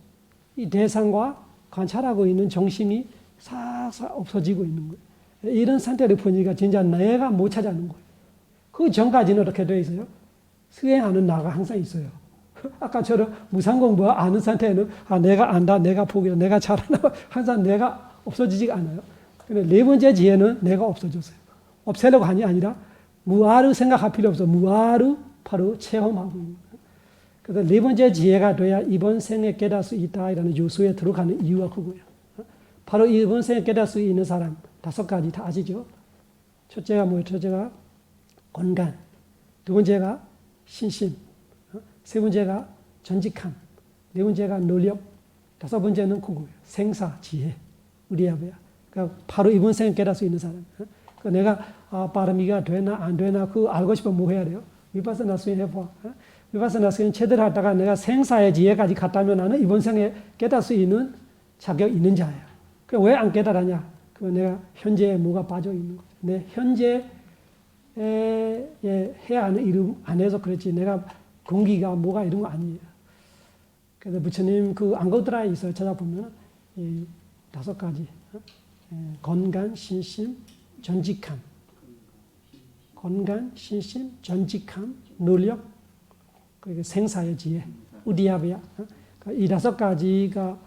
S1: 이 대상과 관찰하고 있는 정신이 싹싹 없어지고 있는 거예요. 이런 상태를 보니까 진짜 내가 못 찾아는 거예요. 그 전까지는 어떻게 되어 있어요? 수행하는 나가 항상 있어요. 아까처럼 무상공부 아는 상태는 내가 안다, 내가 포기다, 내가 잘하나 항상 내가 없어지지 않아요. 근데 네 번째 지혜는 내가 없어졌어요. 없애려고 하니 아니라 무아를 생각할 필요 없어. 무아를 바로 체험하고 있는 거예요. 그래서 네 번째 지혜가 돼야 이번 생에 깨달을 수 있다라는 요소에 들어가는 이유가 그거예요. 바로 이번 생에 깨달을 수 있는 사람 5가지 다 아시죠? 첫째가 뭐예요? 첫째가 건강, 두 번째가 신심, 세 번째가 전직함, 네 번째가 노력, 다섯 번째는 그거예요. 생사, 지혜, 우리야베야. 그러니까 바로 이번 생에 깨달을 수 있는 사람. 그러니까 내가 빠르미가 되나 안 되나 그거 알고 싶으면 뭐 해야 돼요? 위파사나 수행 해봐. 위파사나 수행 제대로 하다가 내가 생사의 지혜까지 갔다면 나는 이번 생에 깨달을 수 있는 자격이 있는 자예요. 왜 안 깨달았냐? 그 내가 현재에 뭐가 빠져 있는 거죠. 내 현재에 해야 하는 일 안 해서 그렇지 내가 공기가 뭐가 이런 거 아니에요. 그래서 부처님 그 안고드라에 있어요. 찾아보면 이 5가지 건강, 신심, 전직함, 건강, 신심, 전직함, 노력, 그리고 생사의 지혜, 우디야비야. 이 5가지가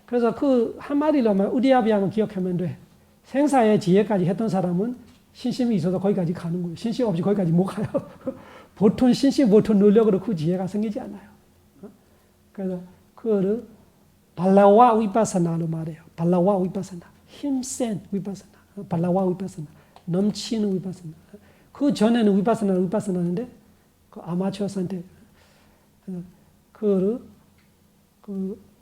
S1: 그래서 그 한마디로 하면 우디야비야만 기억하면 돼. 생사의 지혜까지 했던 사람은 신심이 있어서 거기까지 가는 거예요. 신심 없이 거기까지 못 가요. 보통 신시 보통 노력으로 그 지혜가 생기지 않아요. 그래서 그거를 발라와 위파사나로 말해요. 발라와 위파사나, 힘센 위파사나, 발라와 위파사나, 넘치는 위파사나. 그 전에는 위파사나인데 그 아마추어 상태. 그거를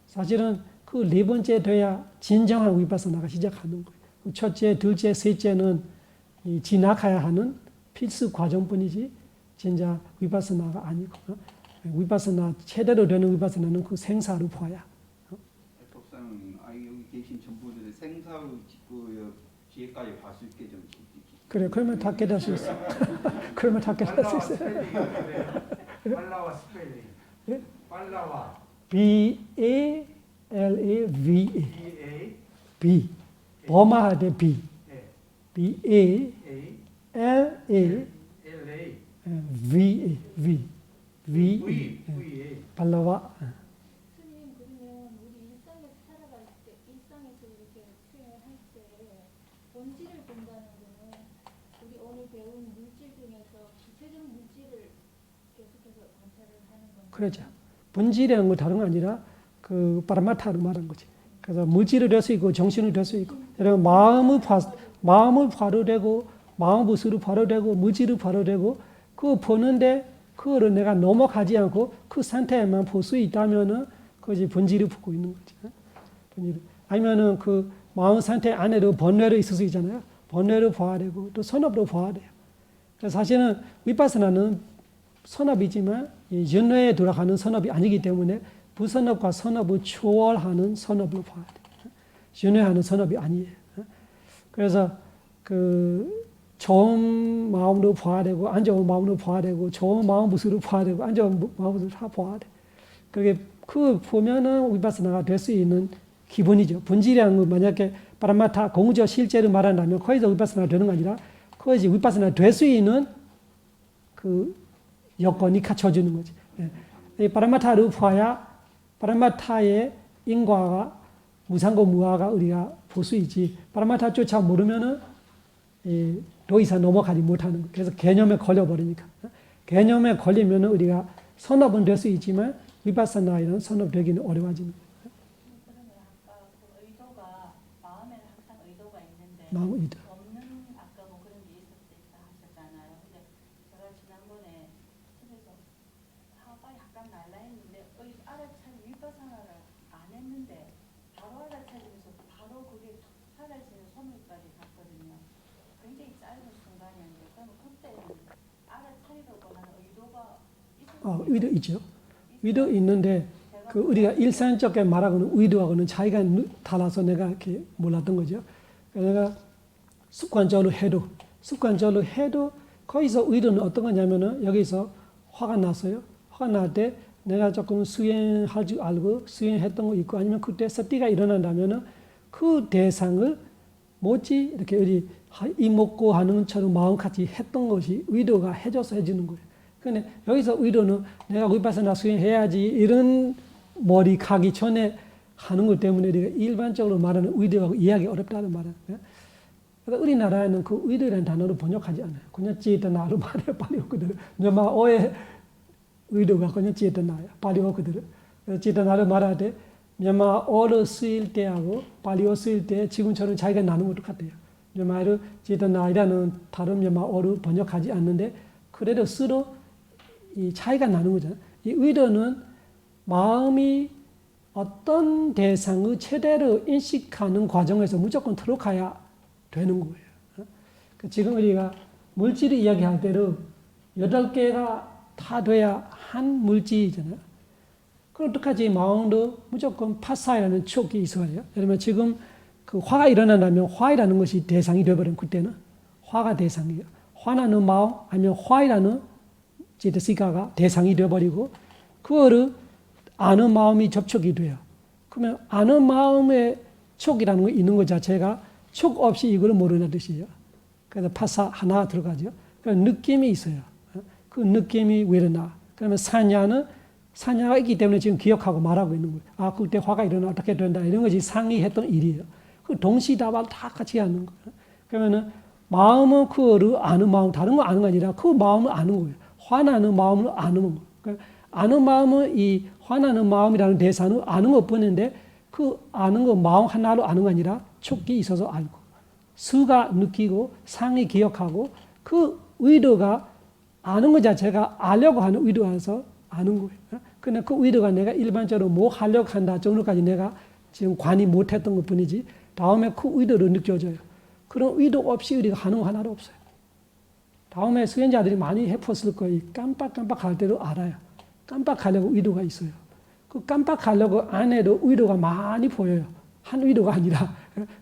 S1: 사실은 그 네 번째 돼야 진정한 위파사나가 시작하는 거예요. 첫째, 둘째, 셋째는 이 지나가야 하는 필수 과정뿐이지 진짜 위파사나가 아니고 위파사나 제대로 되는 위파사나는 그 생사를 봐야.
S5: 법사는 여기 계신 전부들의 생사의 그 지혜까지 봤을 때 좀.
S1: 그래, 그러면 다 깨달을 수 있어. 그러면 다 깨달을 수 있어.
S3: 빨라와 스펠링.
S1: 예?
S3: 빨라와.
S1: B-A-L-A-V-A.
S3: B-A.
S1: B. 버마할 때 B.
S3: A.
S1: B-A-L-A-V-A.
S3: A. L-A.
S1: V.
S3: V.
S1: 발라와.
S6: 스님 그러면 우리 일상에서 살아갈 때 일상에서 이렇게 수행을 할 때 본질을 본다는 거는 우리 오늘 배운 물질 중에서 구체적 물질을 계속해서 관찰을 하는 건가요?
S1: 그렇죠. 본질이라는 건 다른 거 아니라 그 파라마타로 말한 거지. 그래서 물질이 될 수 있고 정신이 될 수 있고. 여러분 마음을 봐도 되고 마음 부스로 봐도 되고 물질을 봐도 되고 그거 보는데 그거를 내가 넘어가지 않고 그 상태에만 볼 수 있다면은 그것이 본질을 보고 있는 거지. 본질. 아니면은 그 마음 상태 안에도 번뇌로 있을 수 있잖아요. 번뇌로 봐야 되고 또 선업도 봐야 돼요. 그래서 사실은 위파사나는 선업이지만 윤회에 돌아가는 선업이 아니기 때문에 부선업과 선업을 초월하는 선업으로 봐야 돼요. 윤회하는 선업이 아니에요. 그래서 그 좋은 마음으로 봐야 되고 안 좋은 마음으로 봐야 되고 좋은 마음 모습으로 봐야 되고 안 좋은 마음으로 다 봐야 돼. 그게 그 보면은 위파사나가 될 수 있는 기본이죠. 본질이라는 건 만약에 파라마타 공적 실제로 말한다면 거기서 위파사나 되는 거 아니라 그것이 위파사나 될 수 있는 그 여건이 갖춰주는 거지. 이 파라마타를 봐야 파라마타의 인과가 무상고 무아가 우리가 볼 수 있지. 파라마타 쫓아 모르면은 더 이상 넘어가지 못하는 거. 그래서 개념에 걸려버리니까. 개념에 걸리면은 우리가 선업은 될 수 있지만 위파사나에는 선업되기는 어려워지는 거예요.
S4: 그러면 아까 그 의도가 마음에는 항상 의도가 있는데
S1: 마음 의도.
S4: 없는 아까 뭐 그런 게 있었다 하셨잖아요. 근데 제가 지난번에 집에서 화가 약간 날라 했는데 알아차리 위파사나를 안 했는데 바로 알아차리면서 바로 그게 툭 사라지는 소멸까지 갔거든요. 굉장히 짧은 순간이었는데 그럼 그때는 알아차리려고 하는 의도가 있었어요.
S1: 의도 있죠. 의도 있는데 그 우리가 일상적인 말하고는 의도하고는 차이가 달라서 내가 이렇게 몰랐던 거죠. 내가 습관적으로 해도 거기서 의도는 어떤 거냐면은 여기서 화가 났어요. 화가 날 때 내가 조금 수행할 줄 알고 수행했던 거 있고 아니면 그때 사띠가 일어난다면은 그 대상을 뭐지 이렇게 우리 이목고 하는 것처럼 마음같이 했던 것이 의도가 해줘서 해주는 거예요. 근데 여기서 의도는 내가 위파사나 수행해야지 이런 머리 가기 전에 하는 것 때문에 우리가 일반적으로 말하는 의도하고 이해하기 어렵다는 말이에요. 그러니까 우리나라에는 그 의도라는 단어를 번역하지 않아요. 그냥 제타나로 말해요. 빨리 오거든. 미얀마어의 의도가 그냥 제타나예요. 빨리 오거든. 제타나로 말할 때 미얀마어를 쓰일 때하고 발리어 쓰일 때 지금처럼 차이가 나는 것도 같아요. 미얀마어를 제타나이라는 다른 미얀마어를 번역하지 않는데 그래도 쓰도 이 차이가 나는 거잖아요. 이 의도는 마음이 어떤 대상을 최대로 인식하는 과정에서 무조건 들어가야 되는 거예요. 지금 우리가 물질을 이야기할 때로 8개가 다 돼야 한 물질이잖아요. 그럼 어떡하지? 마음도 무조건 파사이라는 촉이 있어야 돼요. 예를 들면 지금 그 화가 일어난다면 화이라는 것이 대상이 되어버리면 그때는 화가 대상이에요. 화나는 마음 아니면 화이라는 제트시가가 대상이 되어버리고 그거를 아는 마음이 접촉이 돼요. 그러면 아는 마음의 촉이라는 거 있는 것 자체가 촉 없이 이걸 모르는 뜻이에요. 그래서 파사 하나 들어가죠. 그러니까 느낌이 있어요. 그 느낌이 왜 이러나. 그러면 사냐가 있기 때문에 지금 기억하고 말하고 있는 거예요. 아, 그때 화가 일어나 어떻게 된다. 이런 것이 상의했던 일이에요. 그 동시다발 다 같이 하는 거예요. 그러면은 마음은 그거를 아는 마음, 다른 거 아는 거 아니라 그 마음을 아는 거예요. 화나는 마음을 아는 거. 그러니까 아는 마음은 이 화나는 마음이라는 대사는 아는 것뿐인데 그 아는 거 마음 하나로 아는 거 아니라 촉기 있어서 알고 수가 느끼고 상이 기억하고 그 의도가 아는 것 자체가 알려고 하는 의도라서 아는 거예요. 근데 그 의도가 내가 일반적으로 뭐 하려고 한다 정도까지 내가 지금 관이 못했던 것 뿐이지 다음에 그 의도로 느껴져요. 그런 의도 없이 우리가 하는 거 하나도 없어요. 다음에 수행자들이 많이 해봤을 거예요. 깜빡깜빡할 때도 알아요. 깜빡하려고 의도가 있어요. 그 깜빡하려고 안 해도 의도가 많이 보여요. 한 의도가 아니라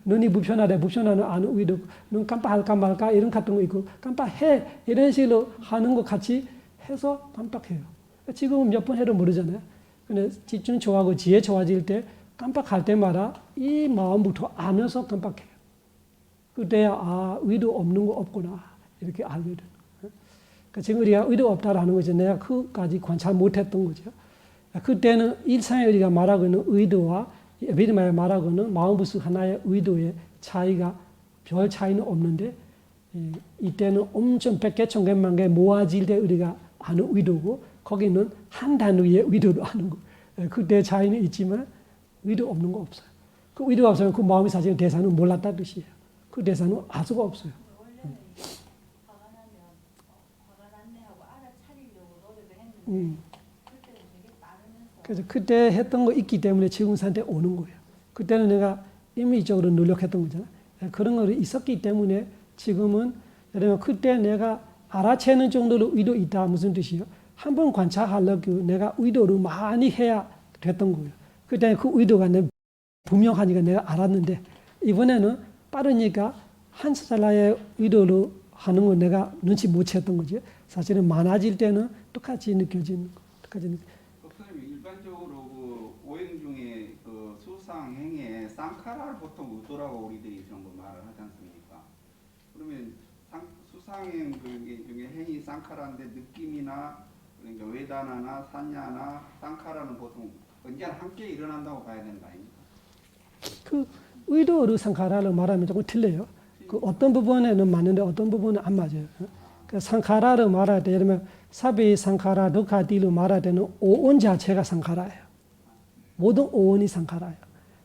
S1: 눈이 불편하는 아는 의도, 눈 깜빡할까 말까 이런 같은 거 있고 깜빡해 이런 식으로 하는 것 같이 해서 깜빡해요. 지금은 몇 번 해도 모르잖아요. 근데 집중 좋아하고 지혜 좋아질 때 깜빡할 때마다 이 마음부터 안에서 깜빡해요. 그때야 의도 없는 거 없구나 이렇게 알게 되는 거예요. 그러니까 지금 우리가 의도 없다라는 거죠. 내가 그까지 관찰 못했던 거죠. 그때는 일상에 우리가 말하고 있는 의도와 에비드마에 말하고 있는 마음부스 하나의 의도의 차이가 별 차이는 없는데 이때는 엄청 100개, 1000개만 개 모아질 때 우리가 아는 의도고 거기는 한 단위의 의도로 아는 거. 그때 차이는 있지만 의도 없는 거 없어요. 그 의도가 없으면 그 마음이 사실 대사는 몰랐다는 뜻이에요. 그 대사는 알 수가 없어요.
S4: 원래는 화가 나면 화가 났네 하고 알아차리려고 노력을 했는데 그때는 되게 빠르면서
S1: 그래서 그때 했던 거 있기 때문에 지금 상태 오는 거예요. 그때는 내가 임의적으로 노력했던 거잖아요. 그런 거 있었기 때문에 지금은 예를 들면 그때 내가 알아채는 정도로 의도 있다 무슨 뜻이에요? 한 번 관찰하려고 내가 의도를 많이 해야 됐던 거예요. 그때 그 의도가 분명하니까 내가 알았는데 이번에는 빠르니까 한 사람의 의도로 하는 거 내가 눈치 못 챘던 거죠. 사실은 많아질 때는 똑같이 느껴지는 거.
S5: 선생님 일반적으로 그 오행 중에 그 수상행에 쌍카라를 보통 의도라고 우리들이 전부 말을 하지 않습니까? 그러면 수상행 중에 행이 쌍카라인데 느낌이나 그러니까 외다나나 산야나 쌍카라는 보통 언제나 함께 일어난다고 봐야 되는 거 아닙니까?
S1: 그 의도로 상카라를 말하면 조금 틀려요. 그 어떤 부분에는 맞는데 어떤 부분은 안 맞아요. 그 상카라를 말할 때 예를 들면 사비 상카라 두카디로 말할 때는 오온 자체가 상카라예요. 모든 오온이 상카라예요.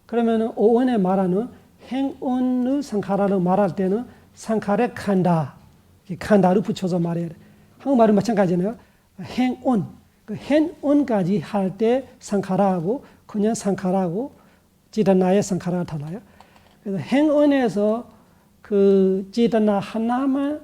S1: 그러면은 오온에 말하는 행온의 상카라를 말할 때는 상카레 칸다, 칸다를 붙여서 말해야 돼. 한국말은 마찬가지네요. 행온, 그 행온까지 할 때 상카라하고 그냥 상카라하고 제타나의 상카라가 달라요. 그래서 행온에서 그 제타나 하나만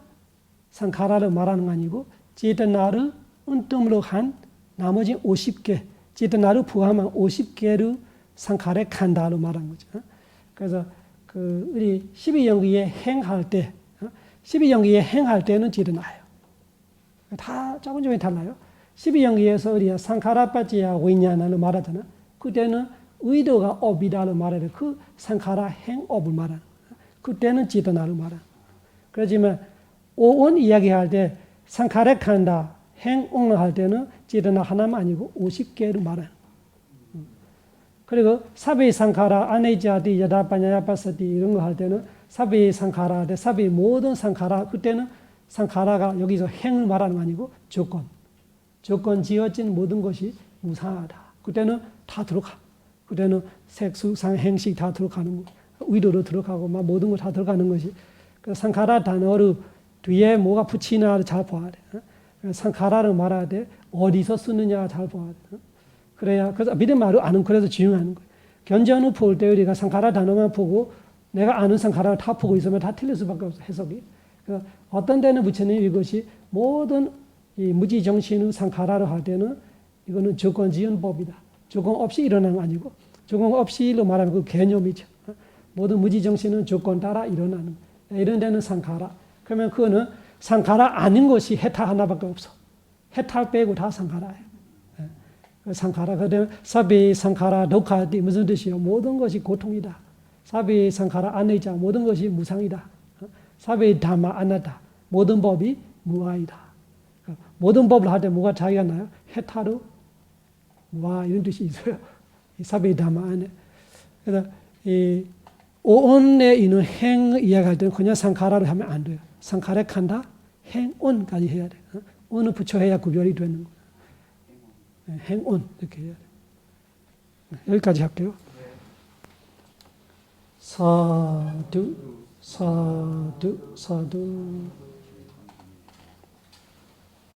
S1: 상카라를 말하는 거 아니고 제타나를 은뜸으로 한 나머지 50개, 제타나를 포함한 50개를 상카레 칸다로 말하는 거죠. 그래서 그 우리 12연기에 행할 때, 12연기에 행할 때는 제타나예요. 다 조금 달라요. 12연기에서 우리가 상카라빠지야 위냐나를 말하잖아. 그때는 의도가 업이다를 말해요. 그 상카라 행업을 말하는 거예요. 그때는 제타나를 말하는 거예요. 그렇지만 오온 이야기할 때 상카레 칸다, 행옥을 할 때는 제타나 하나만 아니고 50개를 말하는 거예요. 그리고 사비 상카라, 아네자디, 야다파냐야파사디 이런 거 할 때는 사비 상카라, 사비 모든 상카라 그때는 상카라가 여기서 행을 말하는 거 아니고 조건 지어진 모든 것이 무상하다. 그때는 다 들어가. 그때는 색수, 상, 행식 다 들어가는 거. 의도로 들어가고 막 모든 거 다 들어가는 것이. 그 상카라 단어를 뒤에 뭐가 붙이나를 잘 봐야 돼. 상카라를 말할 때 어디서 쓰느냐 잘 봐야 돼. 그래야 그래서 믿음 말을 아는 그래서 중요한 거예요. 견전을 볼 때 우리가 상카라 단어만 보고 내가 아는 상카라를 다 보고 있으면 다 틀릴 수밖에 없어 해석이. 그래서 어떤 데는 부처님 이것이 모든 이 무지 정신의 상카라를 할 때는 이거는 조건 지은 법이다. 조건 없이 일어나는 거 아니고 조건 없이로 말하면 그 개념이죠. 모든 무지 정신은 조건 따라 일어나는 거. 이런 데는 상카라. 그러면 그거는 상카라 아닌 것이 해탈 하나밖에 없어. 해탈 빼고 다 상카라예요. 상카라. 그다음에 사비 상카라 도카디 무슨 뜻이요? 모든 것이 고통이다. 사비 상카라 아네자 모든 것이 무상이다. 사비 다마 아나다 모든 법이 무아이다. 모든 법을 할 때 뭐가 차이가 나요? 해탈로 무아 이런 뜻이 있어요. 사비 다마 아네. 그래서 이 오온에 있는 행 이야기할 때는 그냥 상카라를 하면 안 돼요. 상카레 칸다 행온까지 해야 돼. 어느 부처해야 구별이 되는 거예요. 네, 행온 이렇게 해야 돼요. 네, 여기까지 할게요. 사두 사두 사두